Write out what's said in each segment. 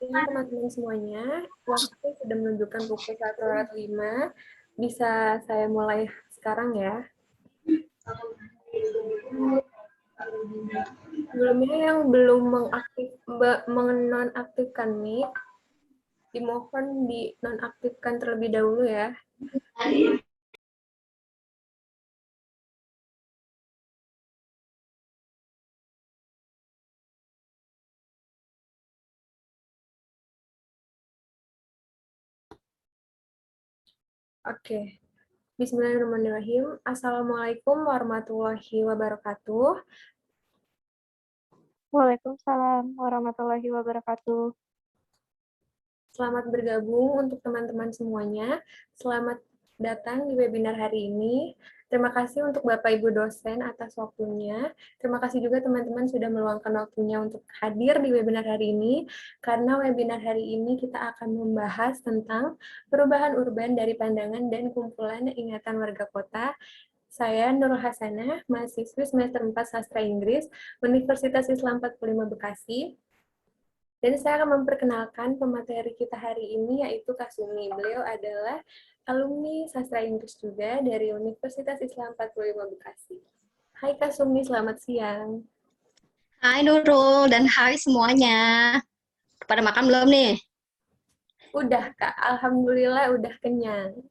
Teman-teman semuanya, waktu sudah menunjukkan pukul 1:05. Bisa saya mulai sekarang ya. Sebelumnya yang belum menonaktifkan mic, dimohon dinonaktifkan terlebih dahulu ya. Oke. Bismillahirrahmanirrahim. Assalamualaikum warahmatullahi wabarakatuh. Waalaikumsalam warahmatullahi wabarakatuh. Selamat bergabung untuk teman-teman semuanya. Selamat datang di webinar hari ini. Terima kasih untuk Bapak Ibu dosen atas waktunya. Terima kasih juga teman-teman sudah meluangkan waktunya untuk hadir di webinar hari ini. Karena webinar hari ini kita akan membahas tentang perubahan urban dari pandangan dan kumpulan ingatan warga kota. Saya Nurul Hasanah, mahasiswi semester 4 Sastra Inggris, Universitas Islam 45 Bekasi. Dan saya akan memperkenalkan pemateri kita hari ini, yaitu Kak Sumi. Beliau adalah alumni Sastra Inggris juga dari Universitas Islam 45 Bekasi. Hai Kak Sumi, selamat siang. Hai Nurul, dan hai semuanya. Pada makan belum nih? Udah Kak, Alhamdulillah udah kenyang.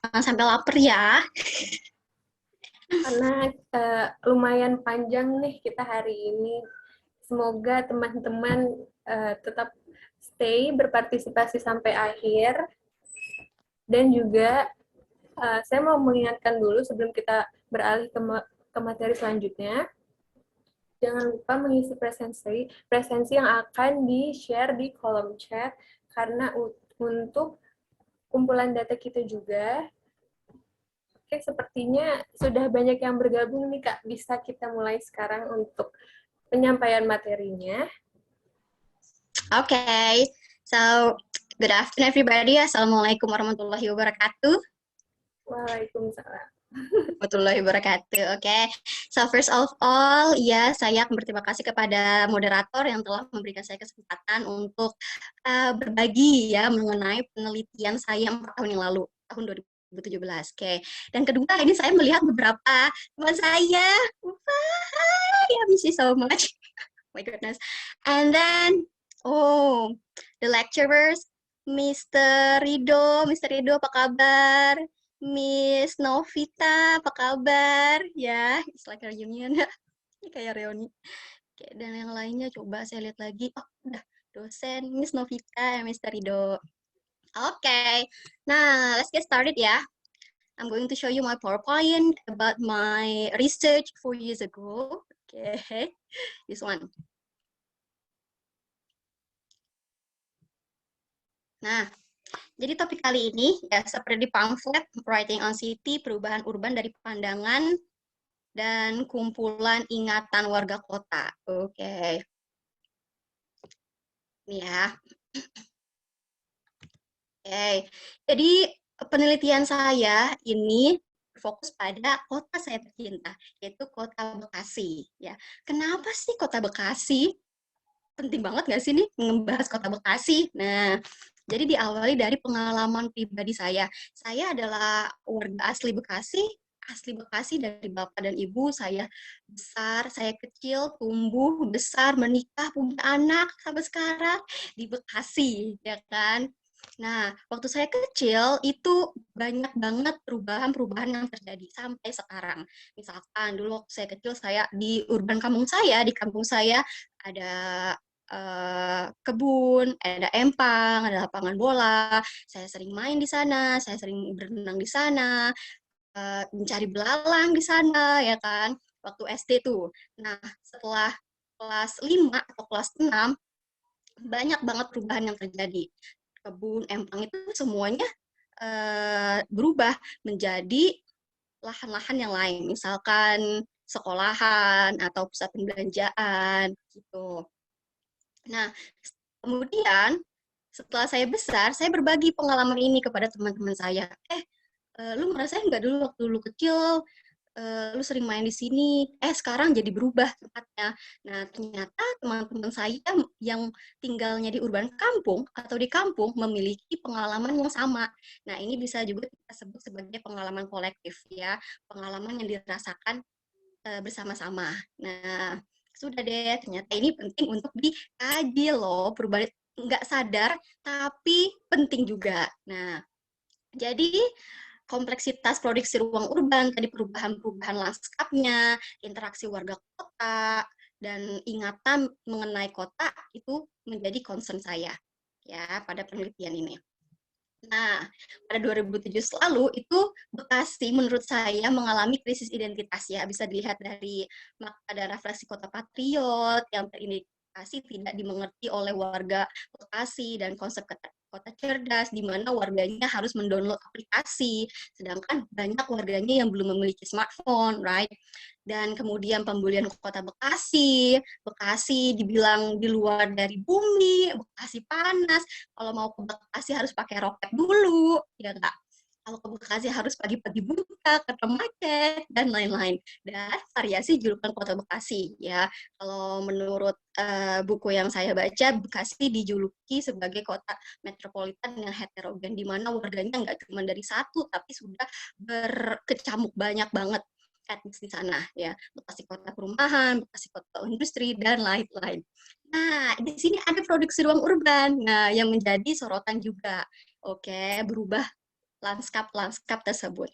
Jangan sampai lapar ya. Karena lumayan panjang nih kita hari ini. Semoga teman-teman tetap stay, berpartisipasi sampai akhir. Dan juga saya mau mengingatkan dulu sebelum kita beralih ke materi selanjutnya. Jangan lupa mengisi presensi yang akan di-share di kolom chat, karena untuk kumpulan data kita juga. Oke, sepertinya sudah banyak yang bergabung nih Kak. Bisa kita mulai sekarang untuk penyampaian materinya. Okay, so good afternoon everybody. Assalamualaikum warahmatullahi wabarakatuh. Waalaikumsalam. Warahmatullahi wabarakatuh. Oke, so first of all, ya saya akan berterima kasih kepada moderator yang telah memberikan saya kesempatan untuk berbagi ya mengenai penelitian saya 4 tahun yang lalu, tahun 2017. Oke, dan kedua ini saya melihat beberapa teman saya. I miss you so much. My goodness. And then, the lecturers, Mr. Rido apa kabar? Miss Novita, apa kabar? Ya, it's like a reunion. Kayak reuni. Oke, dan yang lainnya coba saya lihat lagi. Oh, udah dosen Miss Novita, Mr. Rido. Oke, nah let's get started ya. I'm going to show you my PowerPoint about my research 4 years ago. Okay, this one. Nah, jadi topik kali ini ya seperti di pamflet Writing on City, perubahan urban dari pandangan dan kumpulan ingatan warga kota. Oke. Ini ya. Oke. Jadi penelitian saya ini fokus pada kota saya tercinta, yaitu Kota Bekasi. Ya, kenapa sih Kota Bekasi? Penting banget nggak sih nih membahas Kota Bekasi? Nah, jadi diawali dari pengalaman pribadi saya. Saya adalah warga asli Bekasi dari bapak dan ibu. Saya besar, saya kecil, tumbuh, besar, menikah, punya anak sampai sekarang di Bekasi, ya kan? Nah, waktu saya kecil itu banyak banget perubahan-perubahan yang terjadi sampai sekarang. Misalkan dulu waktu saya kecil, saya di urban kampung saya, di kampung saya ada kebun, ada empang, ada lapangan bola. Saya sering main di sana, saya sering berenang di sana, mencari belalang di sana, ya kan, waktu SD tuh. Nah, setelah kelas 5 atau kelas 6, banyak banget perubahan yang terjadi. kebun, empang itu semuanya berubah menjadi lahan-lahan yang lain, misalkan sekolahan atau pusat perbelanjaan gitu. Nah, kemudian setelah saya besar, saya berbagi pengalaman ini kepada teman-teman saya. Lu ngerasain nggak dulu waktu lu kecil, lu sering main di sini, sekarang jadi berubah tempatnya. Nah, ternyata teman-teman saya yang tinggalnya di urban kampung atau di kampung memiliki pengalaman yang sama. Nah, ini bisa juga kita sebut sebagai pengalaman kolektif ya, pengalaman yang dirasakan bersama-sama. Nah, sudah deh, ternyata ini penting untuk dikaji loh, perubahan nggak sadar, tapi penting juga. Nah, jadi kompleksitas produksi ruang urban, tadi perubahan-perubahan lanskapnya, interaksi warga kota, dan ingatan mengenai kota itu menjadi concern saya ya pada penelitian ini. Nah, pada 2007 lalu itu Bekasi menurut saya mengalami krisis identitas ya, bisa dilihat dari ada refleksi kota patriot yang terindikasi tidak dimengerti oleh warga Bekasi dan konsep kota cerdas di mana warganya harus mendownload aplikasi, sedangkan banyak warganya yang belum memiliki smartphone, right? Dan kemudian pembulian kota Bekasi, Bekasi dibilang di luar dari bumi, Bekasi panas, kalau mau ke Bekasi harus pakai roket dulu, ya enggak? Kalau ke Bekasi harus pagi-pagi buka, karena macet, dan lain-lain. Dan variasi julukan kota Bekasi, ya. Kalau menurut buku yang saya baca, Bekasi dijuluki sebagai kota metropolitan yang heterogen, di mana warganya nggak cuma dari satu, tapi sudah berkecamuk banyak banget etnis di sana, ya. Bekasi kota perumahan, Bekasi kota industri, dan lain-lain. Nah, di sini ada produksi ruang urban, nah yang menjadi sorotan juga. Oke, berubah lanskap tersebut.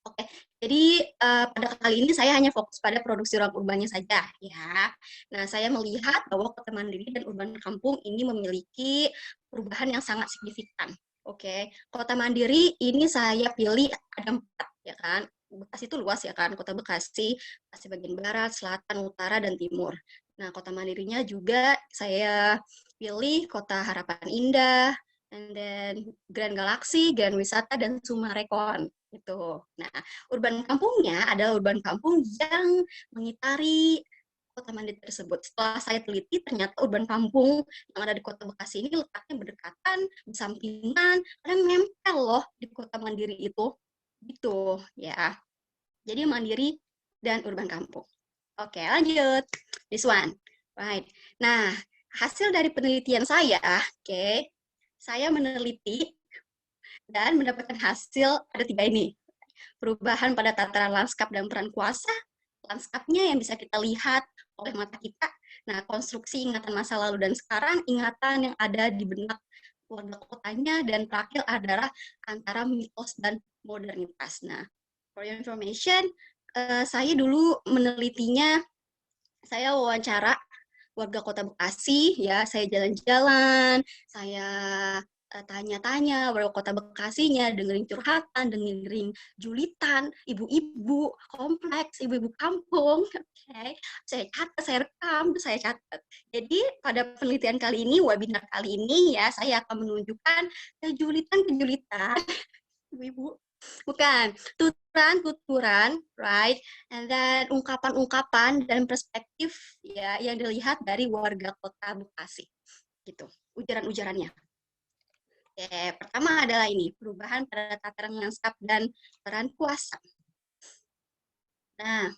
Oke, jadi pada kali ini saya hanya fokus pada produksi ruang urbannya saja, ya. Nah, saya melihat bahwa Kota Mandiri dan urban kampung ini memiliki perubahan yang sangat signifikan. Oke, Kota Mandiri ini saya pilih ada 4, ya kan. Bekasi itu luas ya kan, Kota Bekasi, Bekasi bagian barat, selatan, utara, dan timur. Nah, Kota Mandirinya juga saya pilih Kota Harapan Indah, and then Grand Galaxy, Grand Wisata, dan Sumarekon. Gitu. Nah, urban kampungnya adalah urban kampung yang mengitari Kota Mandiri tersebut. Setelah saya teliti, ternyata urban kampung yang ada di Kota Bekasi ini letaknya berdekatan, bersampingan, dan nempel loh di Kota Mandiri itu. Gitu, ya. Jadi mandiri dan urban kampung. Oke, lanjut. This one. Right. Nah, hasil dari penelitian saya, saya meneliti dan mendapatkan hasil ada 3 ini. Perubahan pada tataran lanskap dan peran kuasa, lanskapnya yang bisa kita lihat oleh mata kita, nah konstruksi ingatan masa lalu dan sekarang, ingatan yang ada di benak warga kotanya, dan terakhir adalah antara mitos dan modernitas. Nah, for your information, saya dulu menelitinya, saya wawancara warga kota Bekasi, ya, saya jalan-jalan, saya tanya-tanya warga kota Bekasinya, dengerin curhatan, dengerin julitan, ibu-ibu kompleks, ibu-ibu kampung, saya catat, saya rekam, saya catat. Jadi pada penelitian kali ini, webinar kali ini ya, saya akan menunjukkan kejulitan-kejulitan ibu-ibu, bukan, tuturan-tuturan, right? And then ungkapan-ungkapan dan perspektif ya yang dilihat dari warga kota Bekasi. Gitu, ujaran-ujarannya. Pertama adalah ini, perubahan pada tataran lanskap dan peran kuasa. Nah,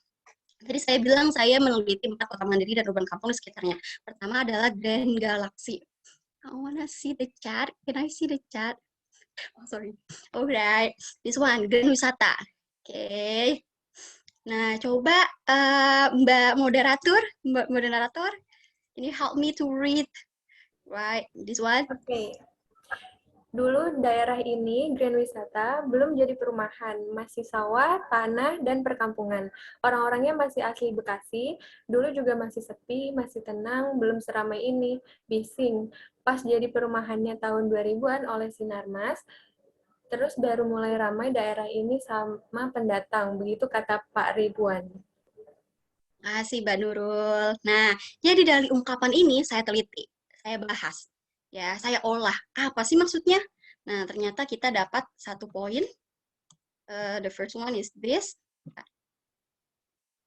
tadi saya bilang saya meneliti 4 kota mandiri dan urban kampung di sekitarnya. Pertama adalah Grand Galaxy. I wanna see the chart. Can I see the chart? Oh, sorry. Alright, this one, Grand Wisata. Oke. Nah, coba Mbak Moderator, can you help me to read, right, this one? Oke. Dulu daerah ini, Grand Wisata, belum jadi perumahan, masih sawah, tanah, dan perkampungan. Orang-orangnya masih asli Bekasi, dulu juga masih sepi, masih tenang, belum seramai ini, bising. Pas jadi perumahannya tahun 2000-an oleh Sinarmas, terus baru mulai ramai daerah ini sama pendatang, begitu kata Pak Ridwan. Makasih, Mbak Nurul. Nah, jadi dari ungkapan ini saya teliti, saya bahas. Ya, saya olah. Apa sih maksudnya? Nah, ternyata kita dapat satu poin. The first one is this.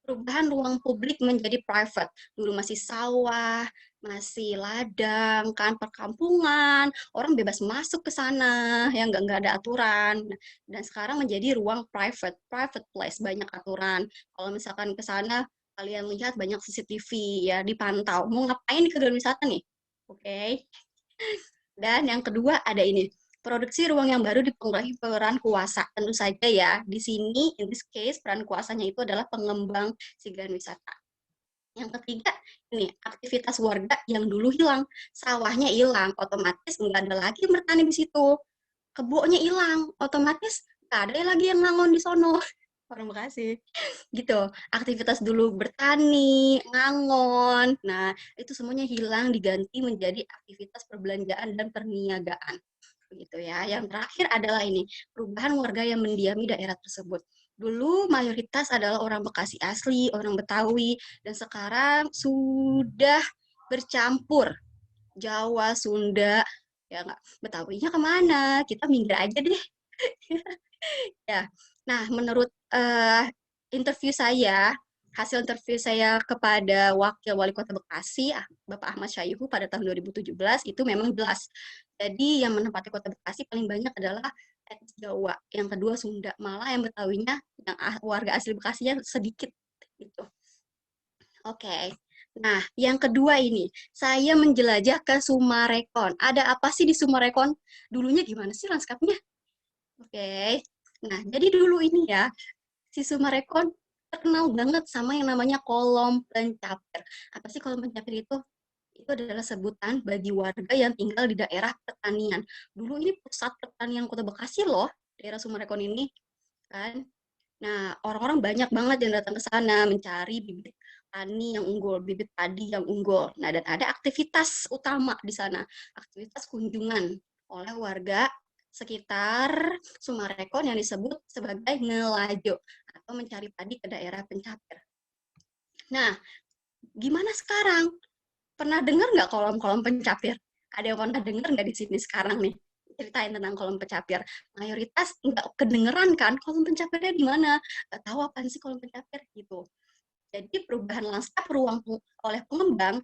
Perubahan ruang publik menjadi private. Dulu masih sawah, masih ladang, kan perkampungan, orang bebas masuk ke sana, ya nggak ada aturan. Dan sekarang menjadi ruang private place, banyak aturan. Kalau misalkan ke sana, kalian lihat banyak CCTV, ya dipantau. Mau ngapain ke gedung wisata nih? Oke. Dan yang kedua ada ini, produksi ruang yang baru dipengaruhi peran kuasa. Tentu saja ya, di sini, in this case, peran kuasanya itu adalah pengembang si Grand Wisata. Yang ketiga, ini aktivitas warga yang dulu hilang. Sawahnya hilang, otomatis nggak ada lagi yang bertani di situ. Kebunnya hilang, otomatis nggak ada lagi yang nangon di sono. Orang Bekasi. Gitu. Aktivitas dulu bertani, ngangon. Nah, itu semuanya hilang diganti menjadi aktivitas perbelanjaan dan perniagaan. Begitu ya. Yang terakhir adalah ini, perubahan warga yang mendiami daerah tersebut. Dulu mayoritas adalah orang Bekasi asli, orang Betawi, dan sekarang sudah bercampur Jawa, Sunda, ya nggak, Betawinya kemana? Kita minggir aja deh. Ya, nah menurut interview saya, hasil interview saya kepada Wakil Wali Kota Bekasi, Bapak Ahmad Syaihu pada tahun 2017 itu memang jelas. Jadi yang menempati Kota Bekasi paling banyak adalah etnis Jawa, yang kedua Sunda, malah yang Betawinya, yang warga asli Bekasinya sedikit gitu. Oke. Nah, yang kedua ini, saya menjelajah ke Sumarekon. Ada apa sih di Sumarekon? Dulunya gimana sih lanskapnya? Oke. Nah, jadi dulu ini ya, si Sumarekon terkenal banget sama yang namanya kolom pencapir. Apa sih kolom pencapir itu? Itu adalah sebutan bagi warga yang tinggal di daerah pertanian. Dulu ini pusat pertanian Kota Bekasi loh, daerah Sumarekon ini, kan. Nah, orang-orang banyak banget yang datang ke sana mencari bibit tani yang unggul, bibit padi yang unggul. Nah, dan ada aktivitas utama di sana, aktivitas kunjungan oleh warga sekitar Sumarekon yang disebut sebagai ngelajo atau mencari padi ke daerah pencapir. Nah, gimana sekarang? Pernah dengar nggak kolom-kolom pencapir? Ada yang pernah dengar nggak di sini sekarang nih? Ceritain tentang kolom pencapir. Mayoritas nggak kedengeran kan kolom pencapirnya di mana? Nggak tahu apa sih kolom pencapir gitu. Jadi perubahan lanskap ruang oleh pengembang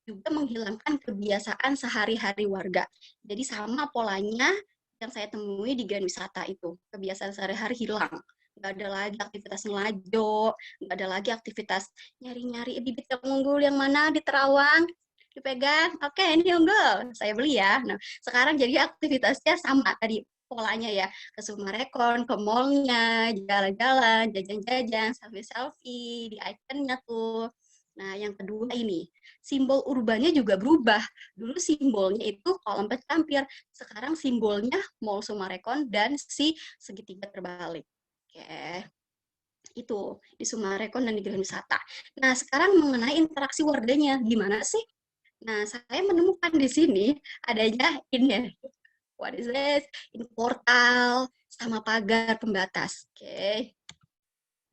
juga menghilangkan kebiasaan sehari-hari warga. Jadi sama polanya yang saya temui di Grand Wisata itu. Kebiasaan sehari-hari hilang. Nggak ada lagi aktivitas ngelajo, nggak ada lagi aktivitas nyari-nyari bibit yang unggul yang mana di Terawang, dipegang, oke ini unggul, saya beli ya. Nah, sekarang jadi aktivitasnya sama tadi polanya ya, ke Sumarekon, ke mallnya, jalan-jalan, jajan-jajan, selfie-selfie, di ikonnya tuh. Nah, yang kedua ini, simbol urbannya juga berubah. Dulu simbolnya itu kolom pencapir, sekarang simbolnya Mall Sumarekon dan si segitiga terbalik. Oke, itu di Sumarekon dan di Grand Wisata. Nah, sekarang mengenai interaksi warganya, gimana sih? Nah, saya menemukan di sini adanya ini, what is this? Ini portal sama pagar pembatas. Oke.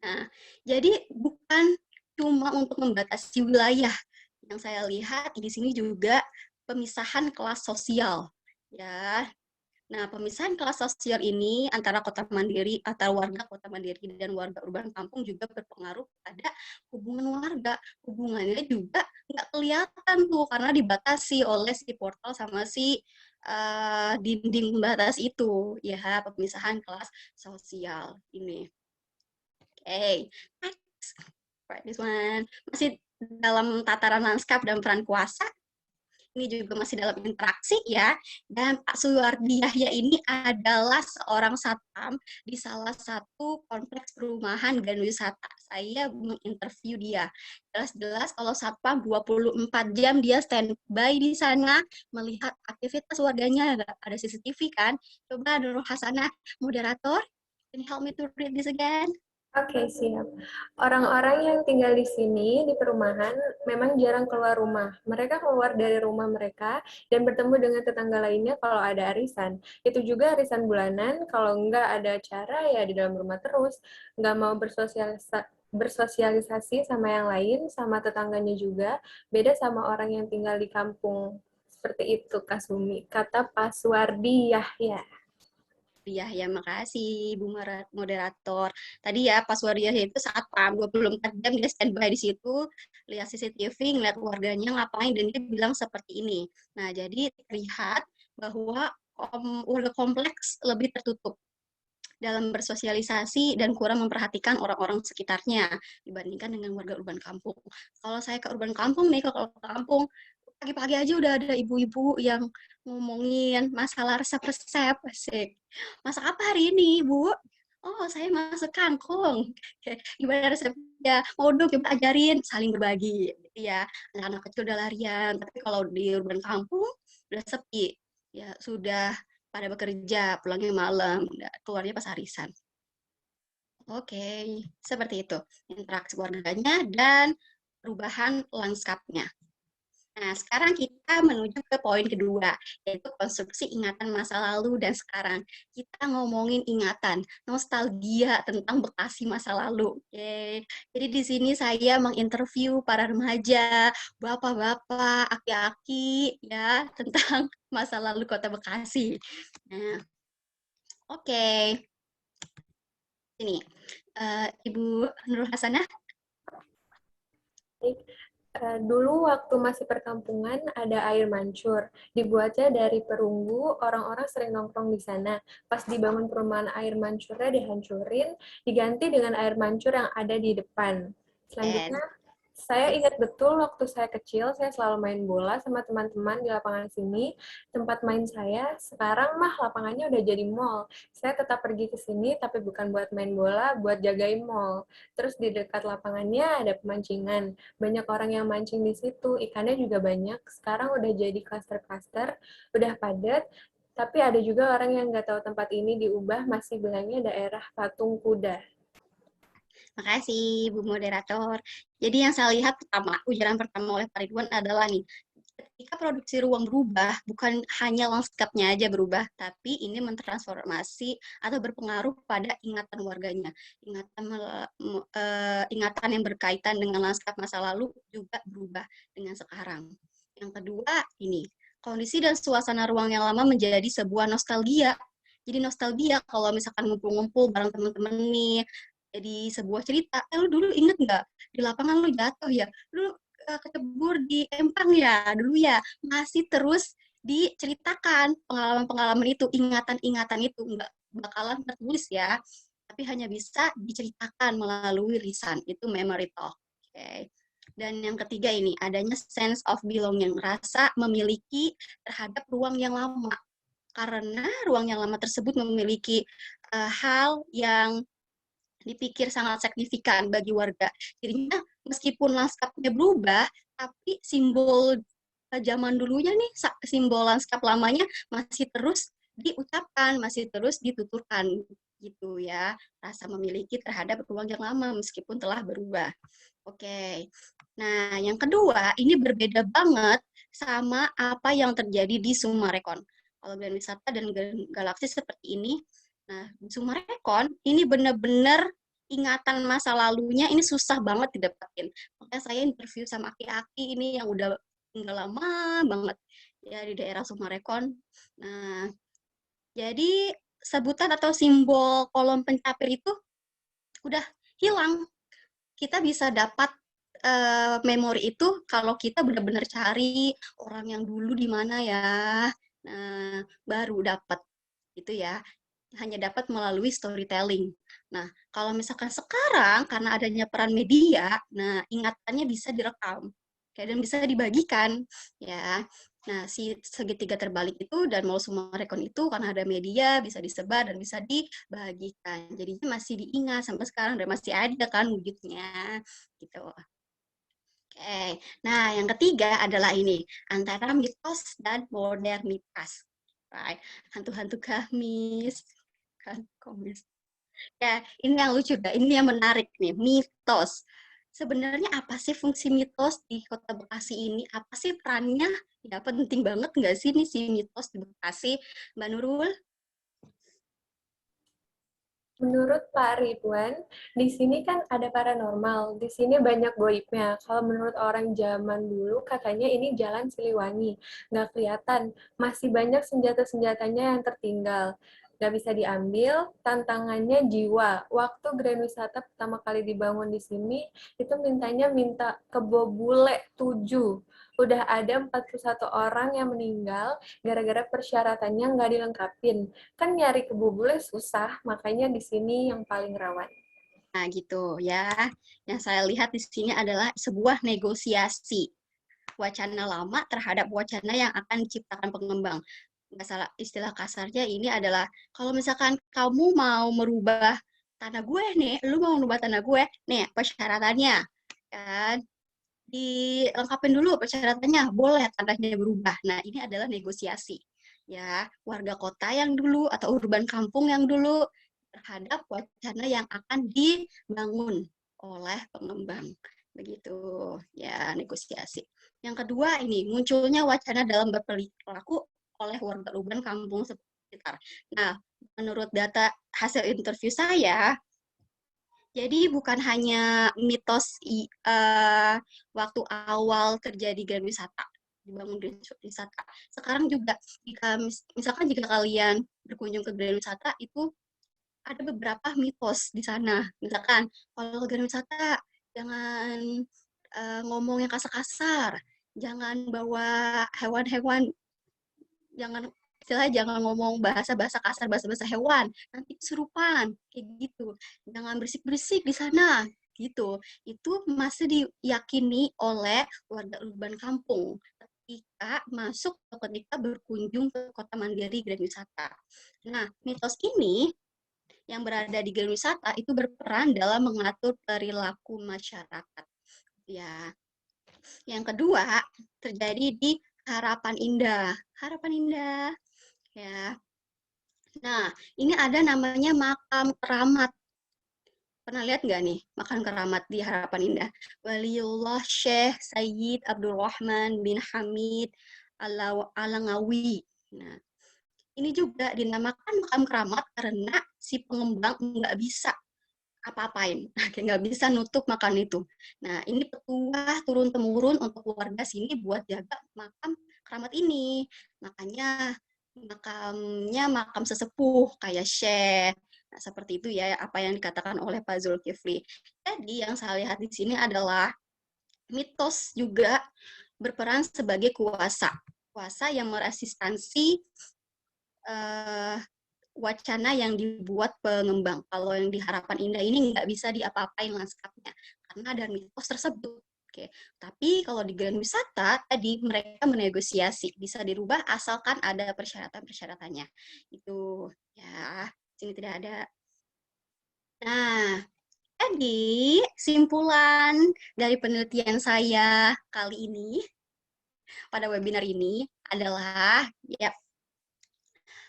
Nah, jadi bukan cuma untuk membatasi wilayah. Yang saya lihat di sini juga pemisahan kelas sosial. Ya. Nah, pemisahan kelas sosial ini antara kota mandiri atau warga kota mandiri dan warga urban kampung juga berpengaruh pada hubungan warga. Hubungannya juga nggak kelihatan tuh karena dibatasi oleh si portal sama si dinding pembatas itu. Ya, pemisahan kelas sosial ini. Oke, next. Right, this one. Masih dalam tataran lanskap dan peran kuasa, ini juga masih dalam interaksi ya. Dan Pak Suwardi Yahya ini adalah seorang satpam di salah satu kompleks perumahan dan wisata. Saya menginterview dia. Jelas-jelas kalau satpam 24 jam dia standby di sana melihat aktivitas warganya. Ada CCTV kan? Coba Nurul Hasanah, moderator, can you help me to read this again? Oke, siap. Orang-orang yang tinggal di sini, di perumahan, memang jarang keluar rumah. Mereka keluar dari rumah mereka dan bertemu dengan tetangga lainnya kalau ada arisan. Itu juga arisan bulanan, kalau nggak ada acara, ya di dalam rumah terus. Nggak mau bersosialisasi sama yang lain, sama tetangganya juga. Beda sama orang yang tinggal di kampung Seperti itu, Kak Sumi. Kata Pak Suwardi Yahya. Ya, makasih Bu Moderator. Tadi ya Pak Suwardi Yahya itu saat pam 24 jam dia standby di situ, lihat CCTV, ngeliat warganya ngapain, dan dia bilang seperti ini. Nah, jadi terlihat bahwa warga kompleks lebih tertutup dalam bersosialisasi dan kurang memperhatikan orang-orang sekitarnya dibandingkan dengan warga urban kampung. Kalau saya ke urban kampung nih, kalau ke kampung, pagi-pagi aja udah ada ibu-ibu yang ngomongin masalah resep-resep, asik. Masak apa hari ini, Bu? Oh, saya masak kangkung. Gimana resepnya? Mau dong coba ajarin, saling berbagi. Gitu ya. Anak-anak kecil udah larian, tapi kalau di urban kampung udah sepi. Ya, sudah pada bekerja, pulangnya malam, keluarnya pas arisan. Oke, seperti itu. Interaksi warganya dan perubahan lanskapnya. Nah, sekarang kita menuju ke poin kedua, yaitu konstruksi ingatan masa lalu dan sekarang. Kita ngomongin ingatan, nostalgia tentang Bekasi masa lalu. Oke. Jadi di sini saya menginterview para remaja, bapak-bapak, aki-aki, ya, tentang masa lalu Kota Bekasi. Nah, oke. Ini, Ibu Nurul Hasanah. Dulu waktu masih perkampungan ada air mancur. Dibuatnya dari perunggu, orang-orang sering nongkrong di sana. Pas dibangun perumahan air mancurnya dihancurin, diganti dengan air mancur yang ada di depan. Selanjutnya, saya ingat betul waktu saya kecil, saya selalu main bola sama teman-teman di lapangan sini. Tempat main saya, sekarang mah lapangannya udah jadi mall. Saya tetap pergi ke sini, tapi bukan buat main bola, buat jagain mall. Terus di dekat lapangannya ada pemancingan. Banyak orang yang mancing di situ, ikannya juga banyak. Sekarang udah jadi klaster-klaster, udah padat, tapi ada juga orang yang nggak tahu tempat ini diubah, masih bilangnya daerah patung kuda. Makasih, Bu Moderator. Jadi yang saya lihat pertama, ujaran pertama oleh Pak Ridwan adalah nih, ketika produksi ruang berubah, bukan hanya lanskapnya aja berubah, tapi ini mentransformasi atau berpengaruh pada ingatan warganya. Ingatan yang berkaitan dengan lanskap masa lalu juga berubah dengan sekarang. Yang kedua, ini, kondisi dan suasana ruang yang lama menjadi sebuah nostalgia. Jadi nostalgia kalau misalkan ngumpul-ngumpul bareng teman-teman nih, jadi sebuah cerita. Lu dulu inget nggak di lapangan lu jatuh ya? Lu kecebur di empang ya dulu ya, masih terus diceritakan pengalaman-pengalaman itu, ingatan-ingatan itu nggak bakalan tertulis ya, tapi hanya bisa diceritakan melalui lisan, itu memory talk. Oke. Dan yang ketiga ini, adanya sense of belonging, rasa memiliki terhadap ruang yang lama. Karena ruang yang lama tersebut memiliki hal yang dipikir sangat signifikan bagi warga. Jadinya meskipun lanskapnya berubah, tapi simbol zaman dulunya nih, simbol lanskap lamanya masih terus diucapkan, masih terus dituturkan gitu ya. Rasa memiliki terhadap ruang yang lama meskipun telah berubah. Oke. Nah, yang kedua, ini berbeda banget sama apa yang terjadi di Sumarekon. Kalau Grand Wisata dan Galaksi seperti ini, nah, di Sumarekon ini benar-benar ingatan masa lalunya ini susah banget didapetin. Makanya saya interview sama aki-aki ini yang udah tinggal lama banget ya di daerah Sumarekon. Nah, jadi sebutan atau simbol kolom pencapir itu udah hilang. Kita bisa dapat memori itu kalau kita benar-benar cari orang yang dulu di mana ya. Nah, baru dapat itu ya, hanya dapat melalui storytelling. Nah, kalau misalkan sekarang karena adanya peran media, nah ingatannya bisa direkam dan bisa dibagikan ya. Nah, si segitiga terbalik itu dan Mall Sumarekon itu karena ada media bisa disebar dan bisa dibagikan. Jadinya masih diingat sampai sekarang dan masih ada kan wujudnya gitu. Oke. Nah, yang ketiga adalah ini, antara mitos dan modernitas. Right. Hantu-hantu gamis, kan komis. Ya, ini yang lucu dah. Ini yang menarik nih, mitos. Sebenarnya apa sih fungsi mitos di Kota Bekasi ini? Apa sih perannya? Ya, penting banget nggak sih nih si mitos di Bekasi, Mbak Nurul? Menurut Pak Ridwan, di sini kan ada paranormal, di sini banyak goibnya. Kalau menurut orang zaman dulu, katanya ini jalan Siliwangi, nggak kelihatan. Masih banyak senjata-senjatanya yang tertinggal. Nggak bisa diambil, tantangannya jiwa. Waktu Grand Wisata pertama kali dibangun di sini, itu minta kebo bule 7. Udah ada 41 orang yang meninggal gara-gara persyaratannya nggak dilengkapin. Kan nyari kebubule susah, makanya di sini yang paling rawan. Nah, gitu ya. Yang saya lihat di sini adalah sebuah negosiasi wacana lama terhadap wacana yang akan diciptakan pengembang. Nggak salah, istilah kasarnya ini adalah kalau misalkan kamu mau merubah tanah gue nih, lu mau merubah tanah gue, nih persyaratannya kan dilengkapin dulu persyaratannya, boleh tanahnya berubah. Nah, ini adalah negosiasi ya warga kota yang dulu atau urban kampung yang dulu terhadap wacana yang akan dibangun oleh pengembang. Begitu ya negosiasi. Yang kedua ini munculnya wacana dalam berperilaku oleh warga urban kampung sekitar. Nah, menurut data hasil interview saya, jadi bukan hanya mitos waktu awal terjadi Grand Wisata, dibangun Grand Wisata. Sekarang juga misalkan jika kalian berkunjung ke Grand Wisata itu ada beberapa mitos di sana. Misalkan kalau ke Grand Wisata jangan ngomong yang kasar-kasar, jangan bawa hewan-hewan, jangan istilahnya jangan ngomong bahasa-bahasa kasar, bahasa-bahasa hewan, nanti kesurupan, kayak gitu. Jangan berisik-berisik di sana, gitu. Itu masih diyakini oleh warga urban kampung ketika masuk atau ketika berkunjung ke Kota Mandiri Grand Wisata. Nah, mitos ini yang berada di Grand Wisata itu berperan dalam mengatur perilaku masyarakat. Ya, yang kedua terjadi di Harapan Indah. Harapan Indah, ya. Nah, ini ada namanya makam keramat. Pernah lihat nggak nih makam keramat di Harapan Indah? Waliullah Syekh Sayyid Abdurrahman bin Hamid Alangawi. Nah, ini juga dinamakan makam keramat karena si pengembang nggak bisa apa-apain, nggak bisa nutup makam itu. Nah, ini petuah turun-temurun untuk keluarga sini buat jaga makam keramat ini. Makanya makamnya makam sesepuh kayak Syekh. Nah, seperti itu ya apa yang dikatakan oleh Pak Zulkifli. Jadi yang saya lihat di sini adalah mitos juga berperan sebagai kuasa. Kuasa yang meresistansi wacana yang dibuat pengembang. Kalau yang di Harapan Indah ini nggak bisa diapa-apain lanskapnya karena ada mitos tersebut. Oke, tapi kalau di Grand Wisata tadi mereka menegosiasi bisa dirubah asalkan ada persyaratan-persyaratannya. Itu ya, sini tidak ada. Nah, jadi simpulan dari penelitian saya kali ini pada webinar ini adalah ya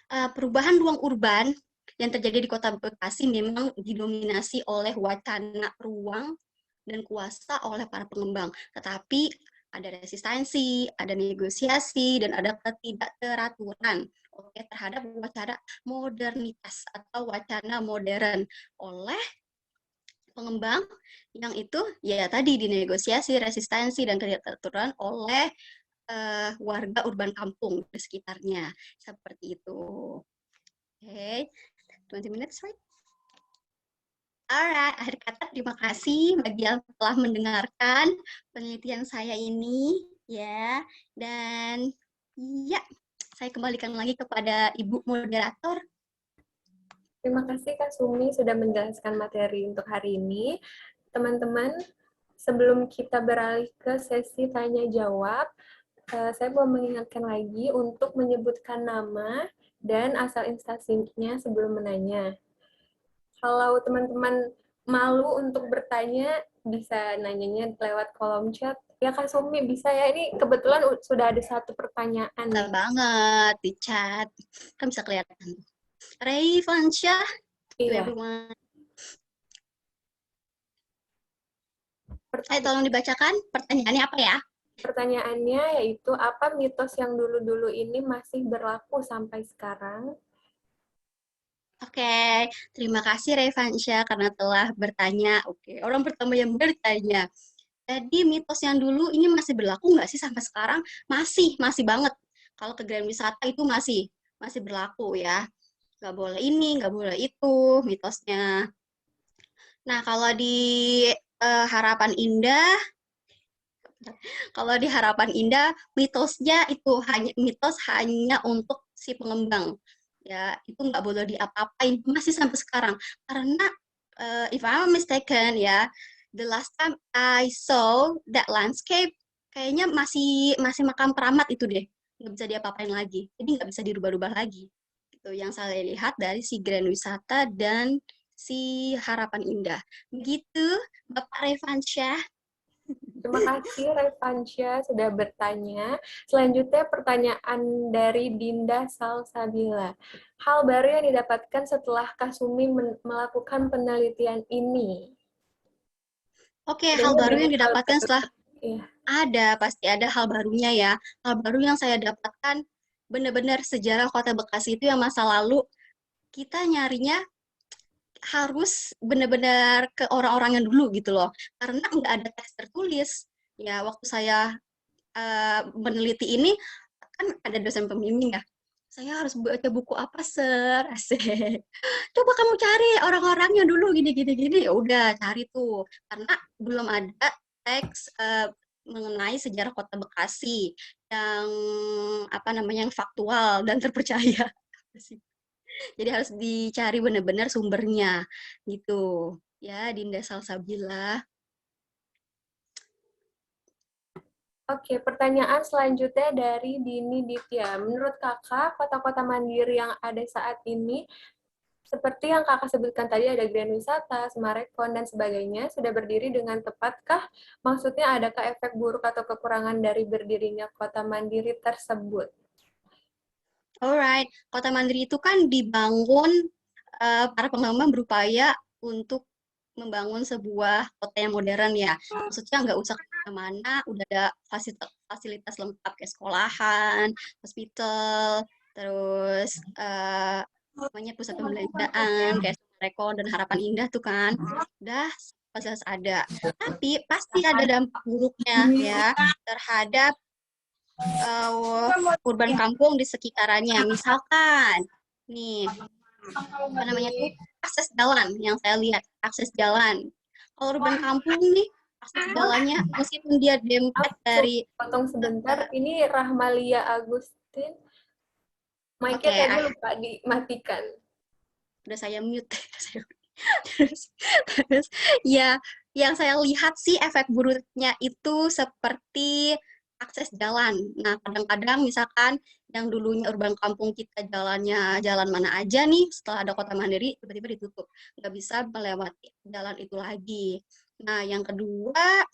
perubahan ruang urban yang terjadi di Kota Bekasi memang didominasi oleh wacana ruang dan kuasa oleh para pengembang. Tetapi ada resistensi, ada negosiasi, dan ada ketidakteraturan terhadap wacana modernitas atau wacana modern oleh pengembang yang itu ya tadi dinegosiasi, resistensi, dan ketidakteraturan oleh warga urban kampung di sekitarnya. Seperti itu. Oke, 20 minutes, right? Alright, akhir kata terima kasih bagi yang telah mendengarkan penelitian saya ini, ya. Dan ya, saya kembalikan lagi kepada Ibu Moderator. Terima kasih Kak Sumi sudah menjelaskan materi untuk hari ini. Teman-teman, sebelum kita beralih ke sesi tanya-jawab, saya mau mengingatkan lagi untuk menyebutkan nama dan asal instansinya sebelum menanya. Kalau teman-teman malu untuk bertanya, bisa nanyanya lewat kolom chat. Ya Kak Sumi, bisa ya. Ini kebetulan sudah ada satu pertanyaan. Bisa banget di chat. Kan bisa kelihatan. Ray Fansyah, Iya. everyone. Tolong dibacakan pertanyaannya apa ya? Pertanyaannya yaitu, apa mitos yang dulu-dulu ini masih berlaku sampai sekarang? Oke, terima kasih Revansya karena telah bertanya. Oke, orang pertama yang bertanya. Jadi mitos yang dulu ini masih berlaku nggak sih sampai sekarang? Masih banget. Kalau ke Grand Wisata itu masih berlaku ya. Nggak boleh ini, nggak boleh itu mitosnya. Nah, kalau di Harapan Indah, mitosnya itu mitos hanya untuk si pengembang. Ya, itu nggak boleh diapa-apain masih sampai sekarang. Karena if I'm mistaken ya, the last time I saw that landscape kayaknya masih makam keramat itu deh. Nggak bisa diapa-apain lagi. Jadi nggak bisa dirubah-rubah lagi. Itu yang saya lihat dari si Grand Wisata dan si Harapan Indah. Begitu, Bapak Revansyah. Terima kasih Revansya sudah bertanya. Selanjutnya pertanyaan dari Dinda Salsabila. Hal baru yang didapatkan setelah Kasumi melakukan penelitian ini. Oke, hal Adanya baru yang banyak hal didapatkan baru. setelah Iya. pasti ada hal barunya ya. Hal baru yang saya dapatkan benar-benar sejarah Kota Bekasi itu yang masa lalu kita nyarinya harus benar-benar ke orang-orang yang dulu gitu loh. Karena nggak ada teks tertulis. Ya, waktu saya meneliti ini, kan ada dosen pembimbing ya. Saya harus baca buku apa, Sir? Asik. Coba kamu cari orang-orangnya dulu gini. Ya udah, cari tuh. Karena belum ada teks mengenai sejarah Kota Bekasi yang apa namanya yang faktual dan terpercaya. Jadi harus dicari benar-benar sumbernya gitu. Ya, Dinda Salsabila. Oke, pertanyaan selanjutnya dari Dini Ditya. Menurut kakak, kota-kota mandiri yang ada saat ini, seperti yang kakak sebutkan tadi, ada Grand Wisata, Semarekon, dan sebagainya, sudah berdiri dengan tepatkah? Maksudnya, adakah efek buruk atau kekurangan dari berdirinya kota mandiri tersebut? Alright, Kota Mandiri itu kan dibangun para pengembang berupaya untuk membangun sebuah kota yang modern ya. Maksudnya nggak usah kemana-mana, udah ada fasilitas lengkap kayak sekolahan, hospital, terus namanya pusat pembelanjaan kayak Rekon dan Harapan Indah tuh kan, udah fasilitas ada. Tapi pasti ada dampak buruknya ya terhadap urban kampung di sekitarannya. Misalkan, nih, apa namanya tuh, akses jalan yang saya lihat, akses jalan. Kalau urban kampung nih, akses jalannya meskipun dia dempet dari Potong sebentar, ini Rahmalia Agustin. Mic-nya oke, tadi lupa dimatikan. udah saya mute. terus, terus ya yang saya lihat sih efek buruknya itu seperti akses jalan. Nah, kadang-kadang misalkan yang dulunya urban kampung kita jalannya jalan mana aja nih, setelah ada kota mandiri tiba-tiba ditutup. Nggak bisa melewati jalan itu lagi. Nah, yang kedua,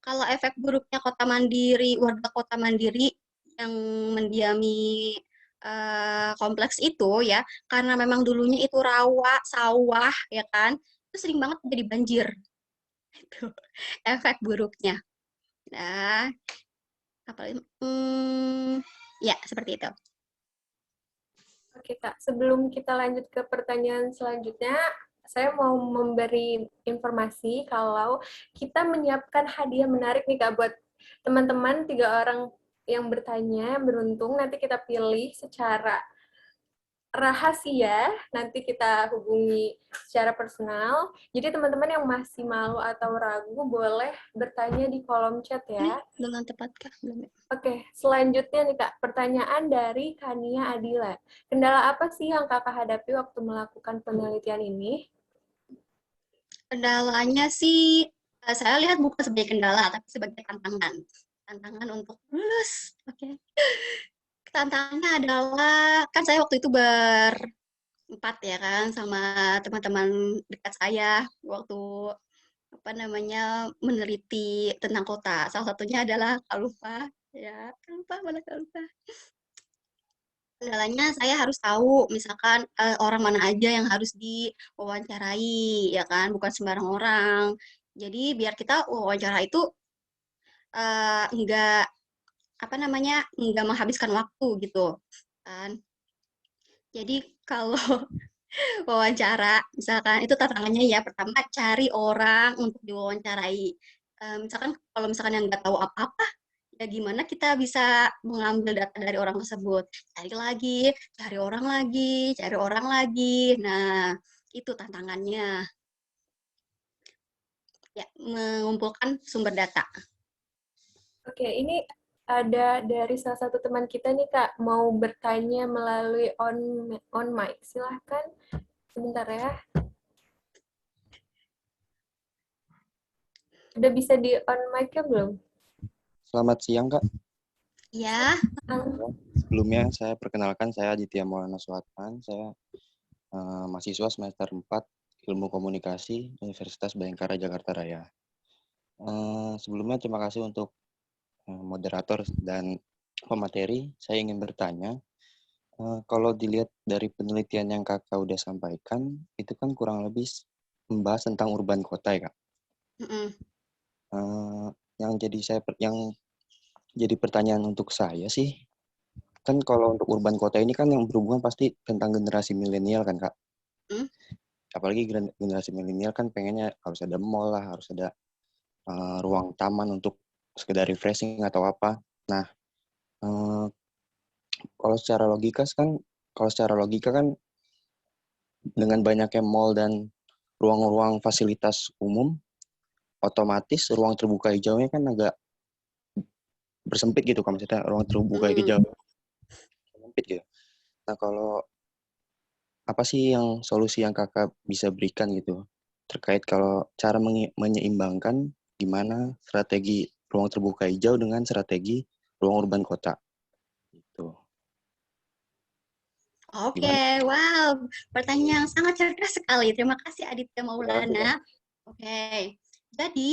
kalau efek buruknya kota mandiri, warga kota mandiri yang mendiami kompleks itu ya, karena memang dulunya itu rawa, sawah, ya kan, itu sering banget jadi banjir. Itu efek buruknya. Nah, apa ya seperti itu. Oke, Kak. Sebelum kita lanjut ke pertanyaan selanjutnya, saya mau memberi informasi kalau kita menyiapkan hadiah menarik nih, Kak, buat teman-teman 3 orang yang bertanya, beruntung. Nanti kita pilih secara rahasia, nanti kita hubungi secara personal. Jadi teman-teman yang masih malu atau ragu boleh bertanya di kolom chat ya. Dengan tepatkah? Belum. Oke, selanjutnya nih Kak, pertanyaan dari Kania Adila. Kendala apa sih yang Kakak hadapi waktu melakukan penelitian ini? Kendalanya sih, saya lihat bukan sebagai kendala, tapi sebagai tantangan. Tantangan untuk lulus. Oke. Tantangannya adalah, kan saya waktu itu berempat ya kan, sama teman-teman dekat saya waktu apa namanya meneliti tentang kota. Salah satunya adalah Kalupa, ya Kalupa mana Kalupa. Kendalanya saya harus tahu misalkan orang mana aja yang harus diwawancarai, ya kan, bukan sembarang orang. Jadi biar kita wawancara itu enggak apa namanya enggak menghabiskan waktu gitu kan. Jadi kalau wawancara. Misalkan itu tantangannya ya, pertama cari orang untuk diwawancarai. Misalkan kalau misalkan yang nggak tahu apa-apa, ya gimana kita bisa mengambil data dari orang tersebut. Cari lagi, cari orang lagi, cari orang lagi. Nah, itu tantangannya. Ya, mengumpulkan sumber data. Oke, ini ada dari salah satu teman kita nih Kak, mau bertanya melalui on mic. Silahkan, sebentar ya. Udah bisa di on mic ya belum? Selamat siang, Kak. Ya, Sebelumnya saya perkenalkan, saya Aditya Maulana Suatman. Saya mahasiswa semester 4 Ilmu Komunikasi Universitas Bhayangkara Jakarta Raya. Sebelumnya terima kasih untuk moderator dan pemateri. Saya ingin bertanya, kalau dilihat dari penelitian yang Kakak udah sampaikan, itu kan kurang lebih membahas tentang urban kota ya, Kak. mm-mm. Yang jadi pertanyaan untuk saya sih, kan kalau untuk urban kota ini kan yang berhubungan pasti tentang generasi milenial kan, Kak. Hmm? Apalagi generasi milenial kan pengennya harus ada mall lah, harus ada ruang taman untuk sekedar refreshing atau apa. Nah, uh, kalau secara logika kan dengan banyaknya mall dan ruang-ruang fasilitas umum, otomatis ruang terbuka hijaunya kan agak bersempit gitu, kan maksudnya ruang terbuka hijau sempit gitu. Nah, kalau apa sih yang solusi yang Kakak bisa berikan gitu terkait kalau cara menyeimbangkan gimana strategi ruang terbuka hijau dengan strategi ruang urban kota gitu. Oke, Gimana? wow, pertanyaan yang sangat cerdas sekali. Terima kasih Aditya Terima kasih, Kak. Maulana. Oke, jadi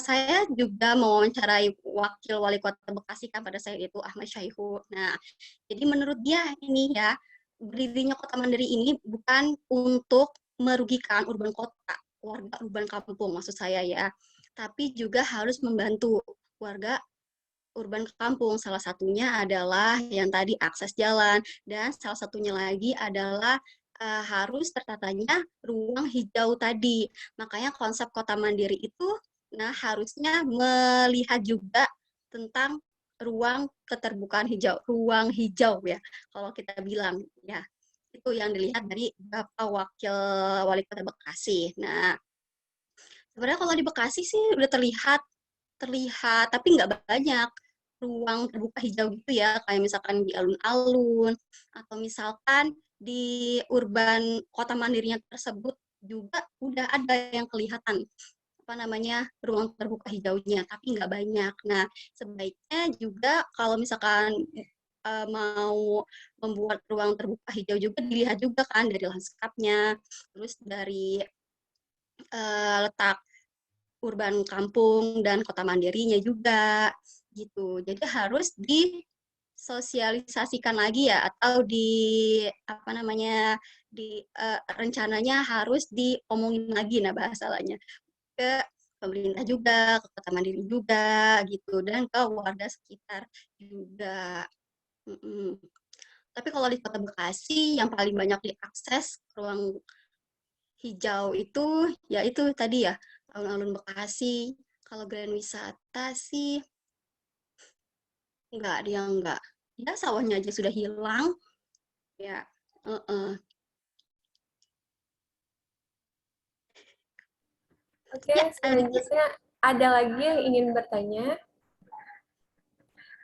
saya juga mewawancarai wakil wali kota Bekasi kan pada saat itu Ahmad Syaihu. Nah, jadi menurut dia ini ya berdirinya kota mandiri ini bukan untuk merugikan urban kota, warga urban kampung maksud saya ya, tapi juga harus membantu warga urban kampung. Salah satunya adalah yang tadi akses jalan dan salah satunya lagi adalah harus tertatanya ruang hijau tadi. Makanya konsep kota mandiri itu harusnya melihat juga tentang ruang keterbukaan hijau, ruang hijau ya. Kalau kita bilang ya, itu yang dilihat dari Bapak Wakil Wali Kota Bekasi. Nah, sebenarnya kalau di Bekasi sih udah terlihat terlihat, tapi nggak banyak ruang terbuka hijau gitu ya, kayak misalkan di alun-alun, atau misalkan di urban kota mandirinya tersebut juga udah ada yang kelihatan apa namanya ruang terbuka hijaunya, tapi nggak banyak. Nah, sebaiknya juga kalau misalkan mau membuat ruang terbuka hijau juga dilihat juga kan dari lanskapnya, terus dari letak urban kampung dan kota mandirinya juga gitu. Jadi harus disosialisasikan lagi ya atau di apa namanya di rencananya harus diomongin lagi nah bahasanya ke pemerintah juga, ke kota mandiri juga gitu dan ke warga sekitar juga. Mm-mm. Tapi kalau di Kota Bekasi yang paling banyak diakses ruang hijau itu ya itu tadi ya alun-alun Bekasi. Kalau Grand Wisata sih enggak dia enggak. Ya sawahnya aja sudah hilang. Ya. Uh-uh. Oke, Ya, Aditya. selanjutnya ada lagi yang ingin bertanya?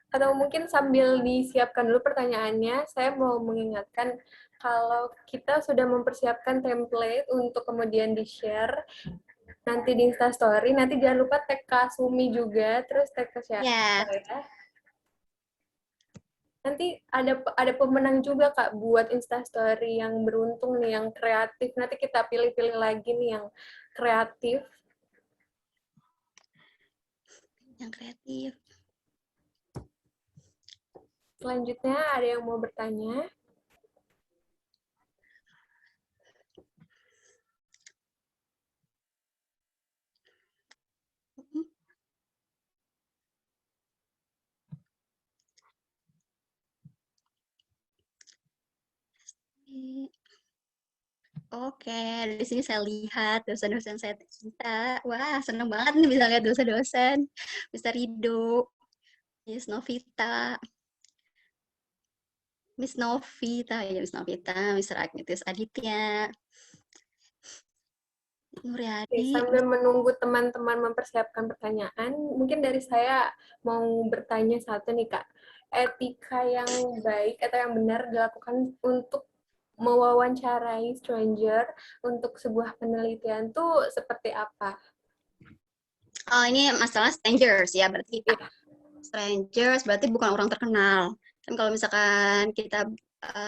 Atau mungkin sambil disiapkan dulu pertanyaannya, saya mau mengingatkan kalau kita sudah mempersiapkan template untuk kemudian di-share nanti di Instastory, nanti jangan lupa tag Kak Sumi juga, terus tag ke saya. Ya. Nanti ada pemenang juga Kak buat Instastory yang beruntung nih, yang kreatif. Nanti kita pilih-pilih lagi nih yang kreatif. Yang kreatif. Selanjutnya ada yang mau bertanya? Oke, di sini saya lihat dosen-dosen saya tercinta. Wah, seneng banget nih bisa lihat dosen-dosen. Mister Rido, Miss Novita, Miss Novita, ya Miss Novita, Mister Agnitis Aditya, Oke, Nuryadi. sambil menunggu teman-teman mempersiapkan pertanyaan, mungkin dari saya mau bertanya satu nih Kak. Etika yang baik atau yang benar dilakukan untuk mewawancarai stranger untuk sebuah penelitian tuh seperti apa? Oh, ini masalah strangers ya, berarti Kak. Iya. Strangers berarti bukan orang terkenal. Kan kalau misalkan kita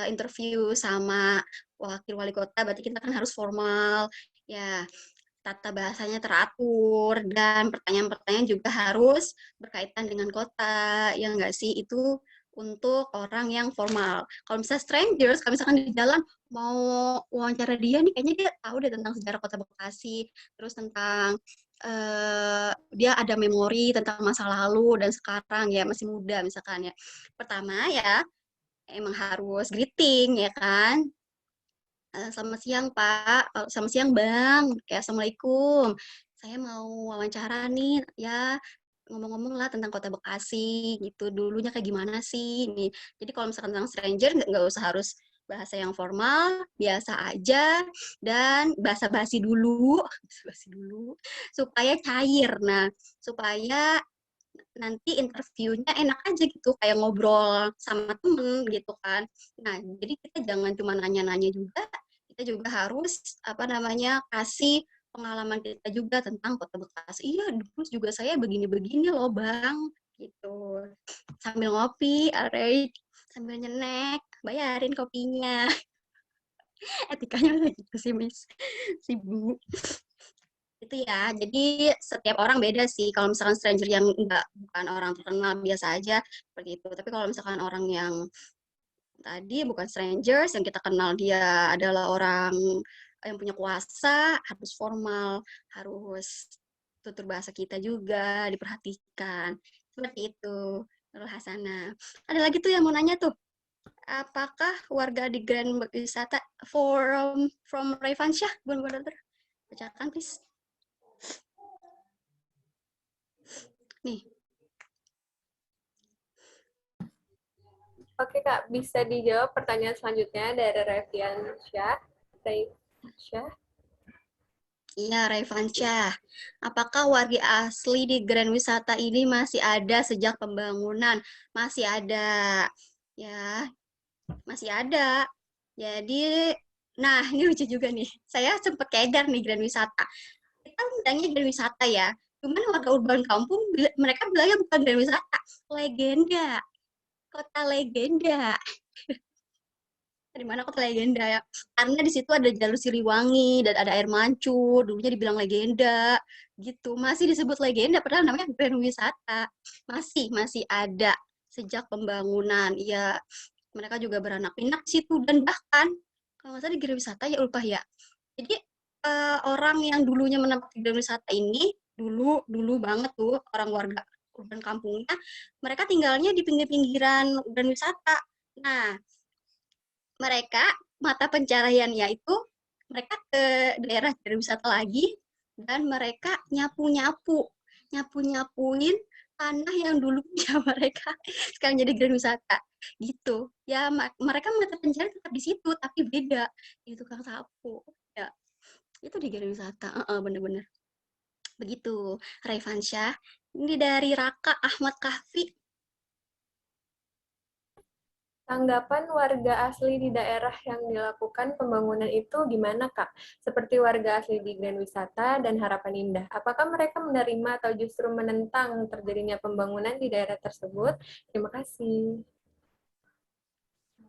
interview sama wakil wali kota, berarti kita kan harus formal. Ya, tata bahasanya teratur dan pertanyaan-pertanyaan juga harus berkaitan dengan kota, ya enggak sih? Itu untuk orang yang formal. Kalau misalnya strangers, kalau misalkan di jalan mau wawancara dia nih, kayaknya dia tahu deh tentang sejarah kota Bekasi, terus tentang dia ada memori tentang masa lalu dan sekarang ya masih muda misalkan ya. Pertama ya emang harus greeting ya kan. Selamat siang Pak, selamat siang Bang, kayak Assalamualaikum. Saya mau wawancara nih, ya ngomong-ngomong lah tentang kota Bekasi gitu, dulunya kayak gimana sih? Nih. Jadi kalau misalkan tentang stranger, nggak usah harus bahasa yang formal, biasa aja, dan basa-basi dulu, basa-basi dulu, supaya cair. Nah, supaya nanti interviewnya enak aja gitu, kayak ngobrol sama temen gitu kan. Nah, jadi kita jangan cuma nanya-nanya juga, kita juga harus apa namanya kasih pengalaman kita juga tentang kota Bekasi. Iya, dulu juga saya begini-begini loh bang, gitu. Sambil ngopi, alright, sambil nyenek, bayarin kopinya. Etikanya kayak gitu sih, Miss. Si Bu. Itu ya, jadi setiap orang beda sih. Kalau misalkan stranger yang enggak, bukan orang terkenal, biasa aja, seperti itu. Tapi kalau misalkan orang yang tadi bukan strangers, yang kita kenal dia adalah orang yang punya kuasa, harus formal, harus tutur bahasa kita juga diperhatikan. Seperti itu, Nurul Hasanah. Ada lagi tuh yang mau nanya tuh, apakah warga di Grand Wisata from Raifansyah, Bun Brother? Bacakan, please. Nih, Oke Kak, bisa dijawab pertanyaan selanjutnya dari Revian Syah. iya, Raifansyah. Apakah warga asli di Grand Wisata ini masih ada sejak pembangunan? Masih ada. Ya, masih ada. Jadi, nah ini lucu juga nih. Saya sempat keder nih Grand Wisata. Kita undangnya Grand Wisata ya. Cuman warga urban kampung, mereka bilangnya bukan Grand Wisata. Legenda. Kota legenda. Di mana kota legenda ya, karena di situ ada jalur Siliwangi dan ada air mancur, dulunya dibilang legenda gitu, masih disebut legenda padahal namanya Grand Wisata. Masih ada sejak pembangunan ya. Mereka juga beranak pinak di situ, dan bahkan kalau nggak salah di Grand Wisata ya Ulpah ya, jadi orang yang dulunya menempati Grand Wisata ini dulu dulu banget tuh orang warga urban kampungnya, mereka tinggalnya di pinggir-pinggiran Grand Wisata. Nah, mereka mata pencahariannya itu mereka ke daerah wisata lagi, dan mereka nyapu-nyapuin tanah yang dulunya mereka sekarang jadi grand wisata gitu ya. Mereka mata pencaharian tetap di situ tapi beda, itu tukang sapu ya, itu di grand wisata. Bener-bener begitu, Raifansyah. Ini dari Raka Ahmad Kahfi. Tanggapan warga asli di daerah yang dilakukan pembangunan itu gimana, Kak? Seperti warga asli di Grand Wisata dan Harapan Indah. Apakah mereka menerima atau justru menentang terjadinya pembangunan di daerah tersebut? Terima kasih.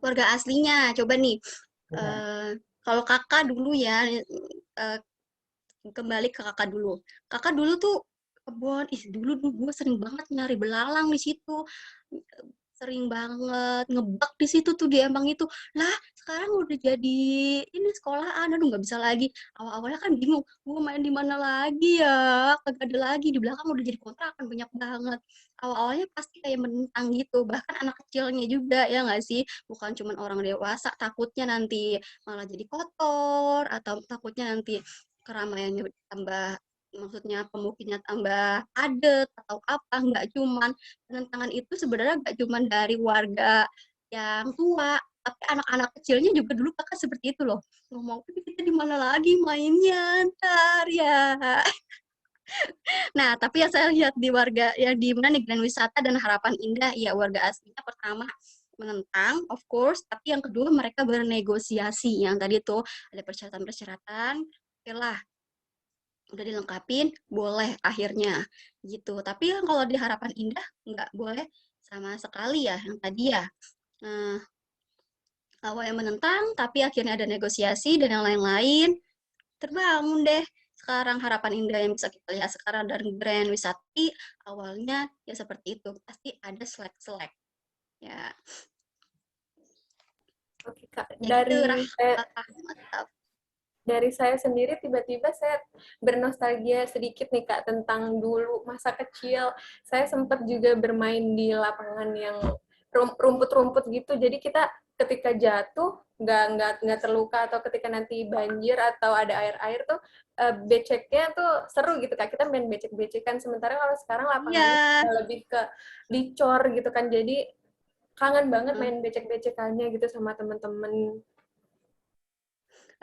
Warga aslinya coba nih, kalau kakak dulu ya, kembali ke kakak dulu. Kakak dulu tuh kebun, dulu gue sering banget nyari belalang di situ. sering banget ngebug di situ tuh, di Empang itu. Lah, sekarang udah jadi ini sekolahan, aduh nggak bisa lagi. Awal-awalnya kan bingung, mau main di mana lagi ya? Kagak ada lagi, di belakang udah jadi kontrakan banyak banget. Awal-awalnya pasti kayak menentang gitu, bahkan anak kecilnya juga, ya nggak sih? Bukan cuman orang dewasa, takutnya nanti malah jadi kotor, atau takutnya nanti keramaiannya tambah, maksudnya pemukiman tambah padat atau apa, nggak cuman penentangan itu sebenarnya nggak cuman dari warga yang tua, tapi anak-anak kecilnya juga dulu bahkan seperti itu loh. Ngomong, "Tapi kita di mana lagi mainnya ntar ya?" Nah, tapi yang saya lihat di warga yang di mana nih, Grand Wisata dan Harapan Indah, ya warga aslinya pertama menentang, of course, tapi yang kedua mereka bernegosiasi. Yang tadi tuh ada persyaratan-persyaratan, oke lah, udah dilengkapin, boleh akhirnya gitu. Tapi yang kalau di Harapan Indah nggak boleh sama sekali ya, yang tadi ya. Nah, awalnya menentang, tapi akhirnya ada negosiasi dan yang lain-lain, terbangun deh. Sekarang Harapan Indah yang bisa kita lihat sekarang dari Grand Wisata, awalnya ya seperti itu, pasti ada selek-selek. Ya, Oke, Kak. ya gitu, Dari saya sendiri tiba-tiba saya bernostalgia sedikit nih Kak tentang dulu masa kecil. Saya sempat juga bermain di lapangan yang rumput-rumput gitu. Jadi kita ketika jatuh nggak terluka, atau ketika nanti banjir atau ada air-air tuh beceknya tuh seru gitu Kak. Kita main becek-becekan, sementara kalau sekarang lapangannya iya, udah lebih ke dicor gitu kan. Jadi kangen banget mm, main becek-becekannya gitu sama temen-temen.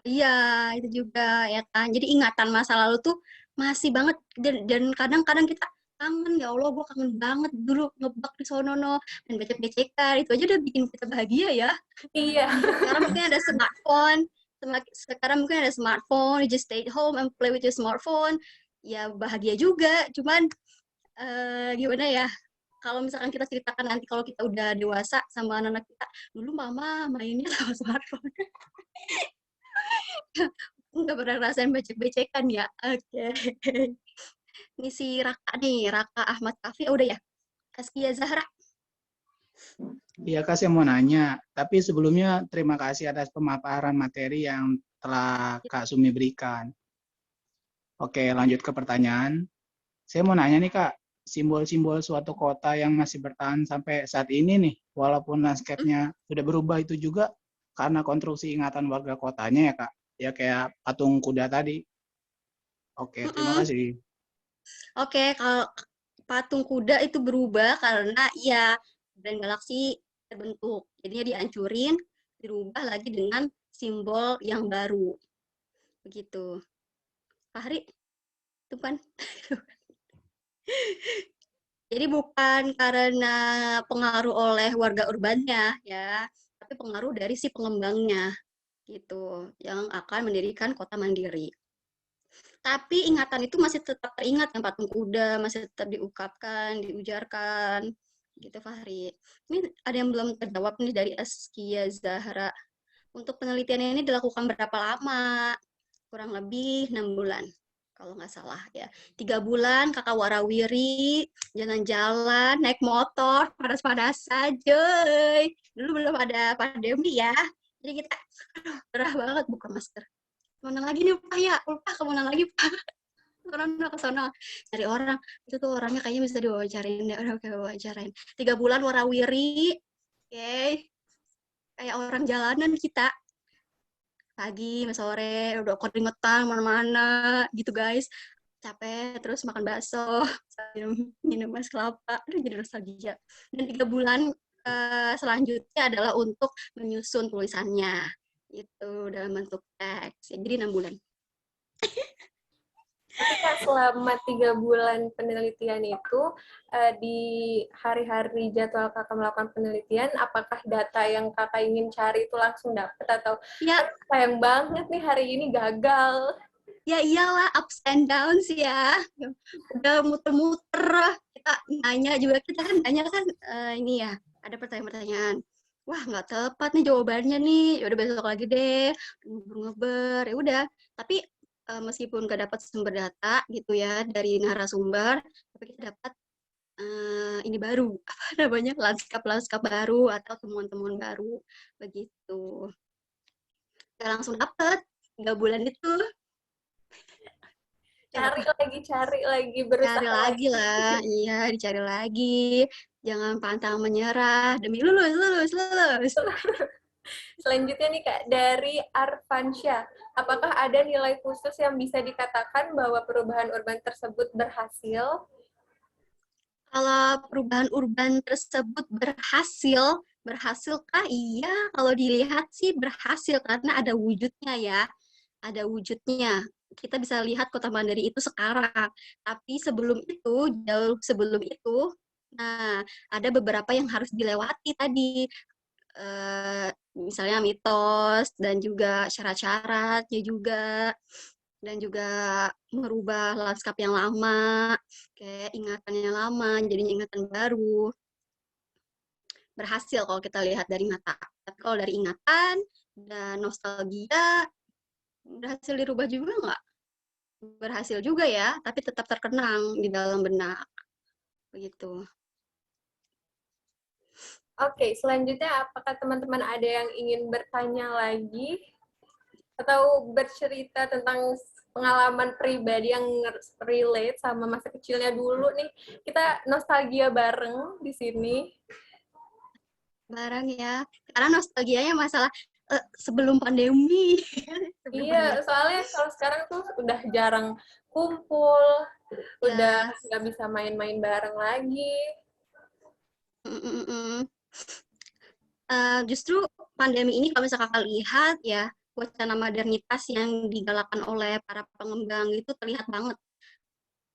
iya itu juga ya kan. Jadi ingatan masa lalu tuh masih banget, dan kadang-kadang kita kangen, ya Allah, gue kangen banget dulu ngebak di sono no, dan becek-becekan, itu aja udah bikin kita bahagia ya. Iya. Sekarang mungkin ada smartphone, sekarang mungkin ada smartphone, you just stay at home and play with your smartphone, ya bahagia juga. Cuman gimana ya, kalau misalkan kita ceritakan nanti kalau kita udah dewasa sama anak-anak kita, dulu mama mainnya sama smartphone. Nggak pernah ngerasain becek-becekan ya. Oke. Ini si Raka nih, Raka Ahmad Kafi, udah ya? Askia Zahra. Iya Kak, saya mau nanya. Tapi sebelumnya terima kasih atas pemaparan materi yang telah Kak Sumi berikan. Oke, lanjut ke pertanyaan. Saya mau nanya nih Kak, simbol-simbol suatu kota yang masih bertahan sampai saat ini nih, walaupun landscape-nya sudah berubah, itu juga karena konstruksi ingatan warga kotanya ya Kak. Ya kayak patung kuda tadi. Oke, terima Mm-mm. kasih. Oke, kalau patung kuda itu berubah karena ya Grand Galaxy terbentuk. Jadinya dihancurin, dirubah lagi dengan simbol yang baru. Begitu. Fahri, itu kan. Jadi bukan karena pengaruh oleh warga urbannya ya, tapi pengaruh dari si pengembangnya gitu, yang akan mendirikan kota mandiri. Tapi ingatan itu masih tetap teringat, yang patung kuda masih tetap diungkapkan, diujarkan, gitu Fahri. Ini ada yang belum terjawab nih dari Askia Zahra. Untuk penelitiannya ini dilakukan berapa lama? Kurang lebih 6 bulan, kalau nggak salah ya. 3 bulan kakak warawiri, jalan-jalan, naik motor, panas-panasan, joy. Dulu belum ada pandemi ya. Jadi kita, aduh, gerah banget buka masker. Kemana lagi nih Pak ya? Pak, kemana lagi Pak? Orang ke sana cari orang, itu tuh orangnya kayaknya bisa diwawancarain deh, udah kayak wawancarain. 3 bulan warawiri, oke, kayak orang jalanan kita, pagi sampai sore udah keringetan mana-mana gitu guys, capek, terus makan bakso sambil minum es kelapa, aduh jadi nostalgia. Dan 3 bulan selanjutnya adalah untuk menyusun tulisannya itu dalam bentuk teks, jadi 6 bulan. Tapi Kak, selama 3 bulan penelitian itu, di hari-hari jadwal Kakak melakukan penelitian, apakah data yang Kakak ingin cari itu langsung dapat, atau Ya, sayang banget nih hari ini gagal? ya iyalah, ups and downs ya. Udah muter-muter, kita nanya juga, kita kan nanya kan ini ya, ada pertanyaan-pertanyaan. Wah, nggak tepat nih jawabannya nih. Ya udah besok lagi deh, ngeber, ya udah. Tapi meskipun nggak dapat sumber data gitu ya dari narasumber, tapi kita dapat ini baru, apa namanya, lanskap baru atau temuan-temuan baru begitu. Nggak langsung dapet 3 bulan itu. Cari lagi, Cari berusaha lagi lah, iya dicari lagi. Jangan pantang menyerah demi lulus. Selanjutnya nih Kak, dari Arfansyah, apakah ada nilai khusus yang bisa dikatakan bahwa perubahan urban tersebut berhasil? Kalau perubahan urban tersebut berhasilkah? Iya, kalau dilihat sih berhasil karena ada wujudnya ya. Ada wujudnya. Kita bisa lihat Kota Mandiri itu sekarang. Tapi sebelum itu, jauh sebelum itu, nah ada beberapa yang harus dilewati tadi. Misalnya mitos dan juga syarat-syaratnya juga. Dan juga merubah lanskap yang lama, kayak ingatan yang lama, jadinya ingatan baru. Berhasil kalau kita lihat dari mata. Tapi kalau dari ingatan dan nostalgia, berhasil dirubah juga nggak? Berhasil juga ya, tapi tetap terkenang di dalam benak. Begitu. Oke, selanjutnya apakah teman-teman ada yang ingin bertanya lagi? Atau bercerita tentang pengalaman pribadi yang relate sama masa kecilnya dulu nih. Kita nostalgia bareng di sini. Barang ya. Karena nostalgianya masalah sebelum pandemi. Iya, soalnya kalau sekarang tuh udah jarang kumpul, udah Ya. nggak bisa main-main bareng lagi. Justru pandemi ini kalau misalkan kakak lihat ya, wacana modernitas yang digalakan oleh para pengembang itu terlihat banget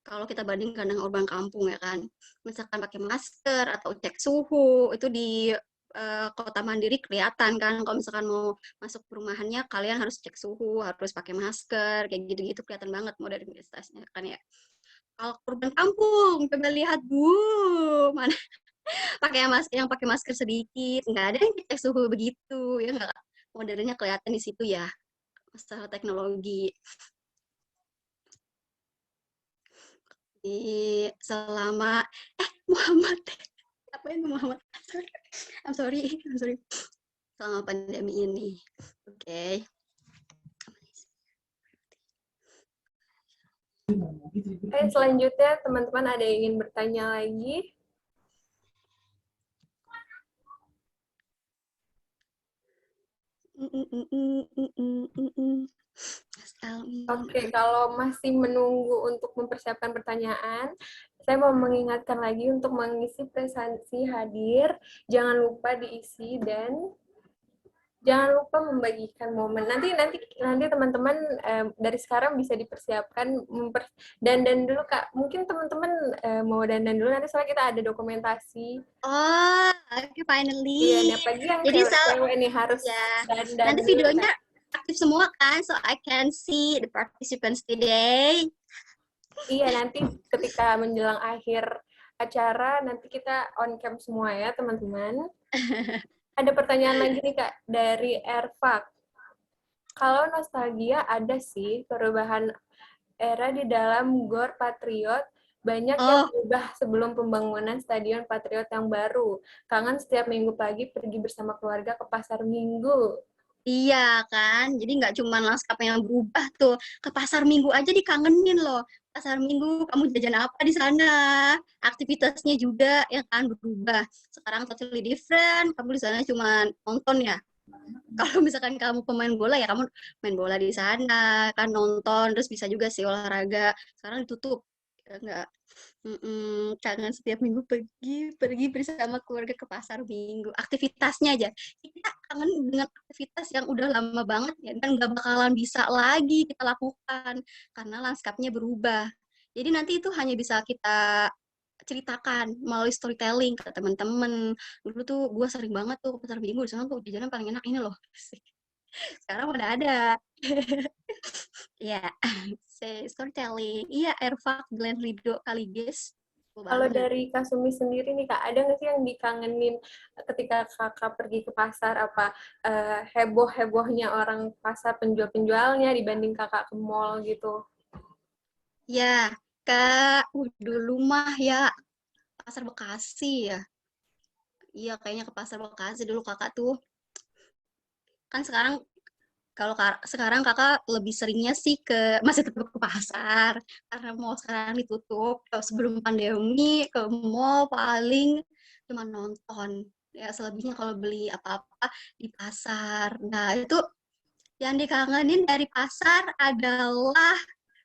kalau kita bandingkan dengan urban kampung ya kan. Misalkan pakai masker atau cek suhu, itu di Kota Mandiri kelihatan kan, kalau misalkan mau masuk perumahannya kalian harus cek suhu, harus pakai masker, kayak gitu-gitu kelihatan banget modernitasnya kan ya. Kalau urban kampung, coba lihat Bu, mana yang pakai masker sedikit, nggak ada yang cek suhu begitu, ya nggak? Modernnya kelihatan di situ ya, masalah teknologi. Selama Muhammad apa itu Muhammad? I'm sorry. Selama pandemi ini, oke. Oke, selanjutnya teman-teman ada yang ingin bertanya lagi? Oke, kalau masih menunggu untuk mempersiapkan pertanyaan, saya mau mengingatkan lagi untuk mengisi presensi hadir, jangan lupa diisi dan jangan lupa membagikan momen. Nanti teman-teman dari sekarang bisa dipersiapkan dandan dulu Kak. Mungkin teman-teman mau dandan dulu, nanti soalnya kita ada dokumentasi. Oh, oke, finally. Iya, nih apalagi yang Jadi cewek nih harus ya, dandan nanti dulu, videonya Kak. aktif semua kan, so I can see the participants today. Iya, nanti ketika menjelang akhir acara, nanti kita on cam semua ya, teman-teman. Ada pertanyaan lagi nih, Kak, dari Erfak. Kalau nostalgia ada sih perubahan era di dalam Gor Patriot, banyak yang berubah sebelum pembangunan Stadion Patriot yang baru. Kangen setiap minggu pagi pergi bersama keluarga ke pasar minggu. Iya kan, jadi nggak cuma lanskap yang berubah tuh, ke pasar minggu aja dikangenin loh. Pasar minggu, kamu jajan apa di sana? Aktivitasnya juga ya kan berubah. Sekarang totally different, kamu di sana cuma nonton ya. Kalau misalkan kamu pemain bola ya kamu main bola di sana, kan nonton, terus bisa juga sih olahraga. Sekarang ditutup, ya nggak? Kangen setiap minggu pergi bersama keluarga ke pasar minggu. Aktivitasnya aja. Kita kangen dengan aktivitas yang udah lama banget ya, dan nggak bakalan bisa lagi kita lakukan karena lanskapnya berubah. Jadi nanti itu hanya bisa kita ceritakan melalui storytelling ke teman-teman. Dulu tuh gue sering banget tuh ke pasar minggu, di sana tuh jajanan paling enak ini loh. Sekarang udah ada. Ya, say storytelling. Iya, Erva, Glenn Rido, Kaliges. Kalau dari Kak Sumi sendiri nih Kak, ada nggak sih yang dikangenin ketika Kakak pergi ke pasar? Apa heboh-hebohnya orang pasar, penjual-penjualnya dibanding Kakak ke mall gitu? Ya, Kak, dulu mah ya Pasar Bekasi ya. Iya, kayaknya ke Pasar Bekasi dulu kakak tuh. Kan sekarang kalau sekarang kakak lebih seringnya sih masih tetap ke pasar karena mall sekarang ditutup. Kalau sebelum pandemi ke mall paling cuma nonton. Ya selebihnya kalau beli apa-apa di pasar. Nah itu yang dikangenin dari pasar adalah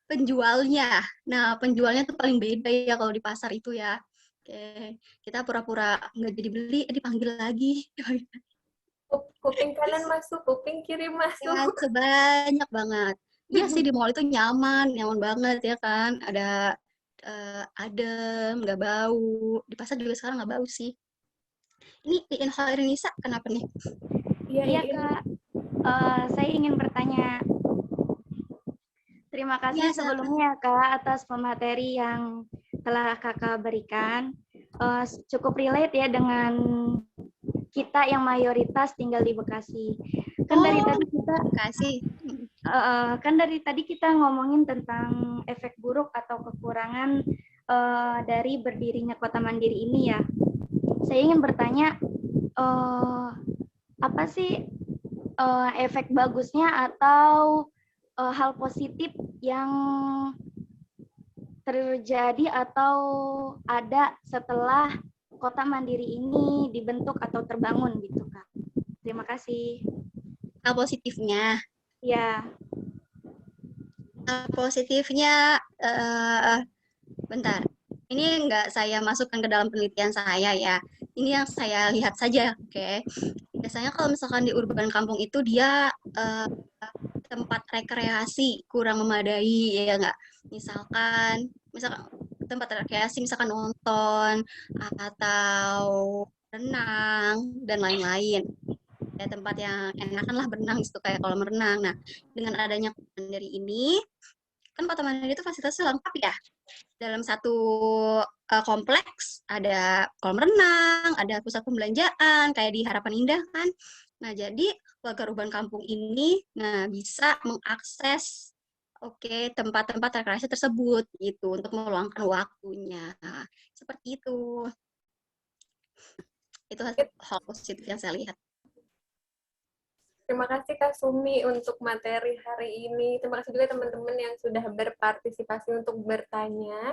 penjualnya. Nah penjualnya tuh paling beda ya kalau di pasar itu ya. Oke, kita pura-pura nggak jadi beli, dipanggil lagi. Kuping kanan masuk, kuping kiri Ya, masuk. sebanyak banget. Iya sih di mall itu nyaman, nyaman banget ya kan. Ada adem, nggak bau. Di pasar juga sekarang nggak bau sih. Ini Iin Hoirinisa kenapa nih? Iya, Iya, Iin. Kak. Saya ingin bertanya. Terima kasih Ya, silakan. sebelumnya, Kak, atas pemateri yang telah Kakak berikan. Cukup relate ya dengan kita yang mayoritas tinggal di Bekasi. Kan dari tadi kita Terima kasih. kan dari tadi kita ngomongin tentang efek buruk atau kekurangan dari berdirinya Kota Mandiri ini ya. Saya ingin bertanya, apa sih efek bagusnya atau hal positif yang terjadi atau ada setelah Kota Mandiri ini dibentuk atau terbangun gitu, Kak? Terima kasih. Hal positifnya. Ya, Hal positifnya, bentar. Ini nggak saya masukkan ke dalam penelitian saya ya. Ini yang saya lihat saja, oke. Biasanya kalau misalkan di urban kampung itu dia tempat rekreasi kurang memadai ya nggak. Misalkan tempat rekreasi misalkan nonton atau renang dan lain-lain. Ya tempat yang enakan lah berenang gitu kayak kolam renang. Nah, dengan adanya Kota Mandiri ini kan Kota Mandiri itu fasilitasnya lengkap ya. Dalam satu kompleks ada kolam renang, ada pusat pembelanjaan kayak di Harapan Indah kan. Nah, jadi warga urban kampung ini bisa mengakses tempat-tempat rekreasi tersebut gitu untuk meluangkan waktunya. Nah, seperti itu. Itu hal positif yang saya lihat. Terima kasih Kak Sumi untuk materi hari ini. Terima kasih juga teman-teman yang sudah berpartisipasi untuk bertanya.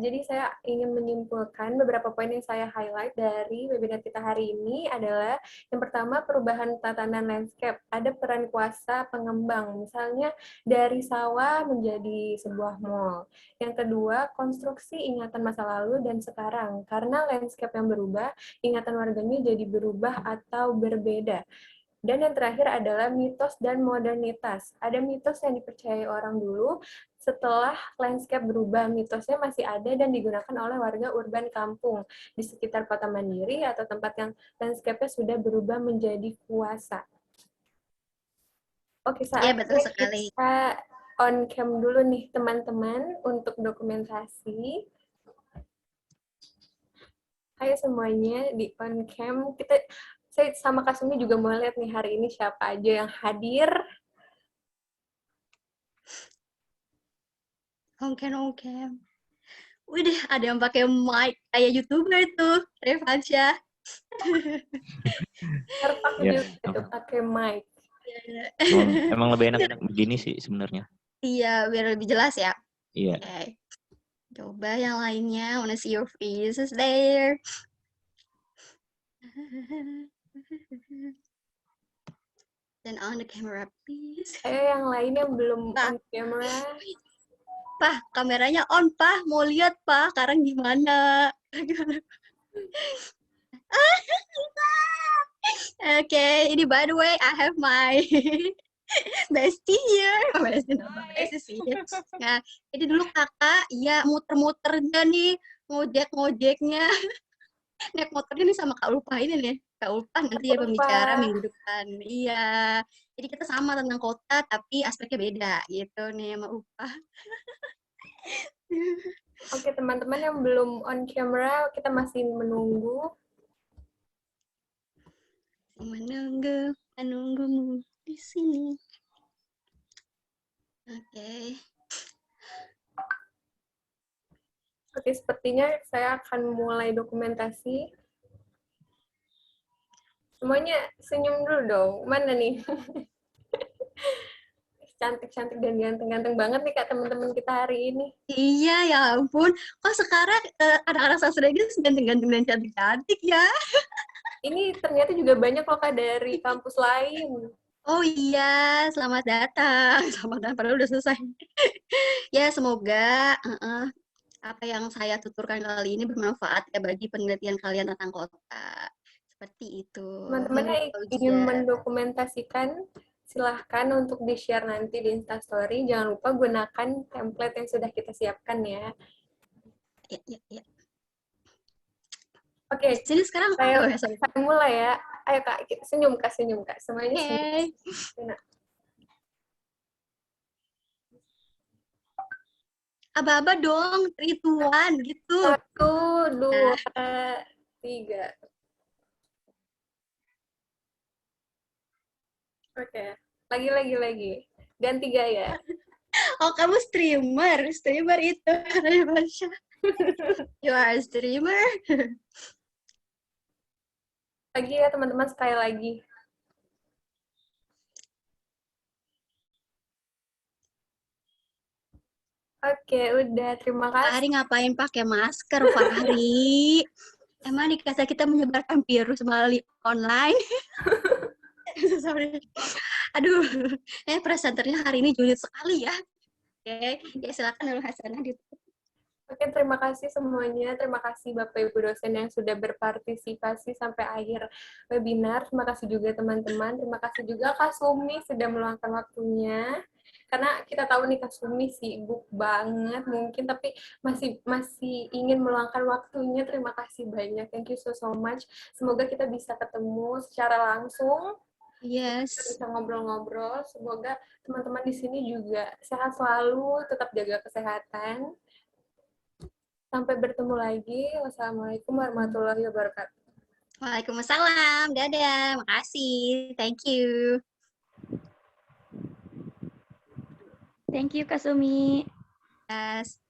Jadi saya ingin menyimpulkan beberapa poin yang saya highlight dari webinar kita hari ini adalah yang pertama perubahan tatanan landscape. Ada peran kuasa pengembang, misalnya dari sawah menjadi sebuah mall. Yang kedua, konstruksi ingatan masa lalu dan sekarang. Karena landscape yang berubah, ingatan warganya jadi berubah atau berbeda. Dan yang terakhir adalah mitos dan modernitas. Ada mitos yang dipercayai orang dulu, setelah landscape berubah, mitosnya masih ada dan digunakan oleh warga urban kampung di sekitar Kota Mandiri atau tempat yang landscape-nya sudah berubah menjadi kuasa. Oke, Iya, betul saatnya sekali. kita on cam dulu nih teman-teman untuk dokumentasi. Hai semuanya, di on cam saya sama Kak Sumi juga mau lihat nih hari ini siapa aja yang hadir. Oke. Widih, ada yang pakai mic kayak YouTuber tuh, Revansya. Terpak Ya, juga itu pakai mic. emang lebih enak begini sih sebenarnya. Iya, biar lebih jelas ya. Iya. Oke. Coba yang lainnya, wanna see your faces there. Dan on the camera, please. Ayo yang lain yang belum on camera. Pak, kameranya on, Pak. Mau lihat, Pak. Sekarang gimana? Oke, ini by the way, I have my bestie here. Bestie sih. Nah, ini dulu kakak, ya muter-muternya nih, ngojek-ngojeknya. Naik motornya nih sama Kak Ulfa ini nih. Kak Ulfa nanti ya pembicara minggu depan. Iya. Jadi kita sama tentang kota, tapi aspeknya beda gitu nih sama Ulfa. Oke, teman-teman yang belum on camera, kita masih menunggu. Menunggumu di sini. Oke. Oke, sepertinya saya akan mulai dokumentasi. Semuanya senyum dulu dong. Mana nih? Cantik-cantik dan ganteng-ganteng banget nih Kak teman-teman kita hari ini. Iya, ya ampun. Kok sekarang anak-anak sastra gitu ganteng-ganteng dan cantik-cantik ya? Ini ternyata juga banyak loh Kak dari kampus lain. Oh iya, selamat datang. Selamat datang, padahal udah selesai. Ya, semoga apa yang saya tuturkan kali ini bermanfaat ya bagi penelitian kalian tentang kota. Seperti itu. Teman-teman yang ingin mendokumentasikan, silahkan untuk di-share nanti di Instastory. Jangan lupa gunakan template yang sudah kita siapkan ya. Ya. Oke, Di sini sekarang saya sorry. mulai ya. Ayo Kak, senyum Kak. Semuanya Oke. senyum. Aba-aba dong, 3, 2, 1 gitu. 1, 2, 3. Oke, lagi. Ganti gaya. Oh, kamu streamer. Streamer itu dari Malaysia. You are a streamer. Lagi ya teman-teman, sekali lagi. Oke, udah. Terima kasih. Fahri ngapain pakai masker, Fahri? Emang dikata kita menyebarkan virus melalui online? Sorry. Aduh, presenternya hari ini julid sekali ya. Oke, ya silakan Nurul Hasanah ditutup. Oke, terima kasih semuanya. Terima kasih Bapak Ibu dosen yang sudah berpartisipasi sampai akhir webinar. Terima kasih juga teman-teman. Terima kasih juga Kak Sumi sudah meluangkan waktunya. Karena kita tahu nih Kak Sumi sibuk banget mungkin, tapi masih ingin meluangkan waktunya. Terima kasih banyak. Thank you so much. Semoga kita bisa ketemu secara langsung. Yes. Kita bisa ngobrol-ngobrol. Semoga teman-teman di sini juga sehat selalu, tetap jaga kesehatan. Sampai bertemu lagi. Wassalamualaikum warahmatullahi wabarakatuh. Waalaikumsalam. Dadah. Makasih. Thank you. Thank you, Kak Sumi. Yes.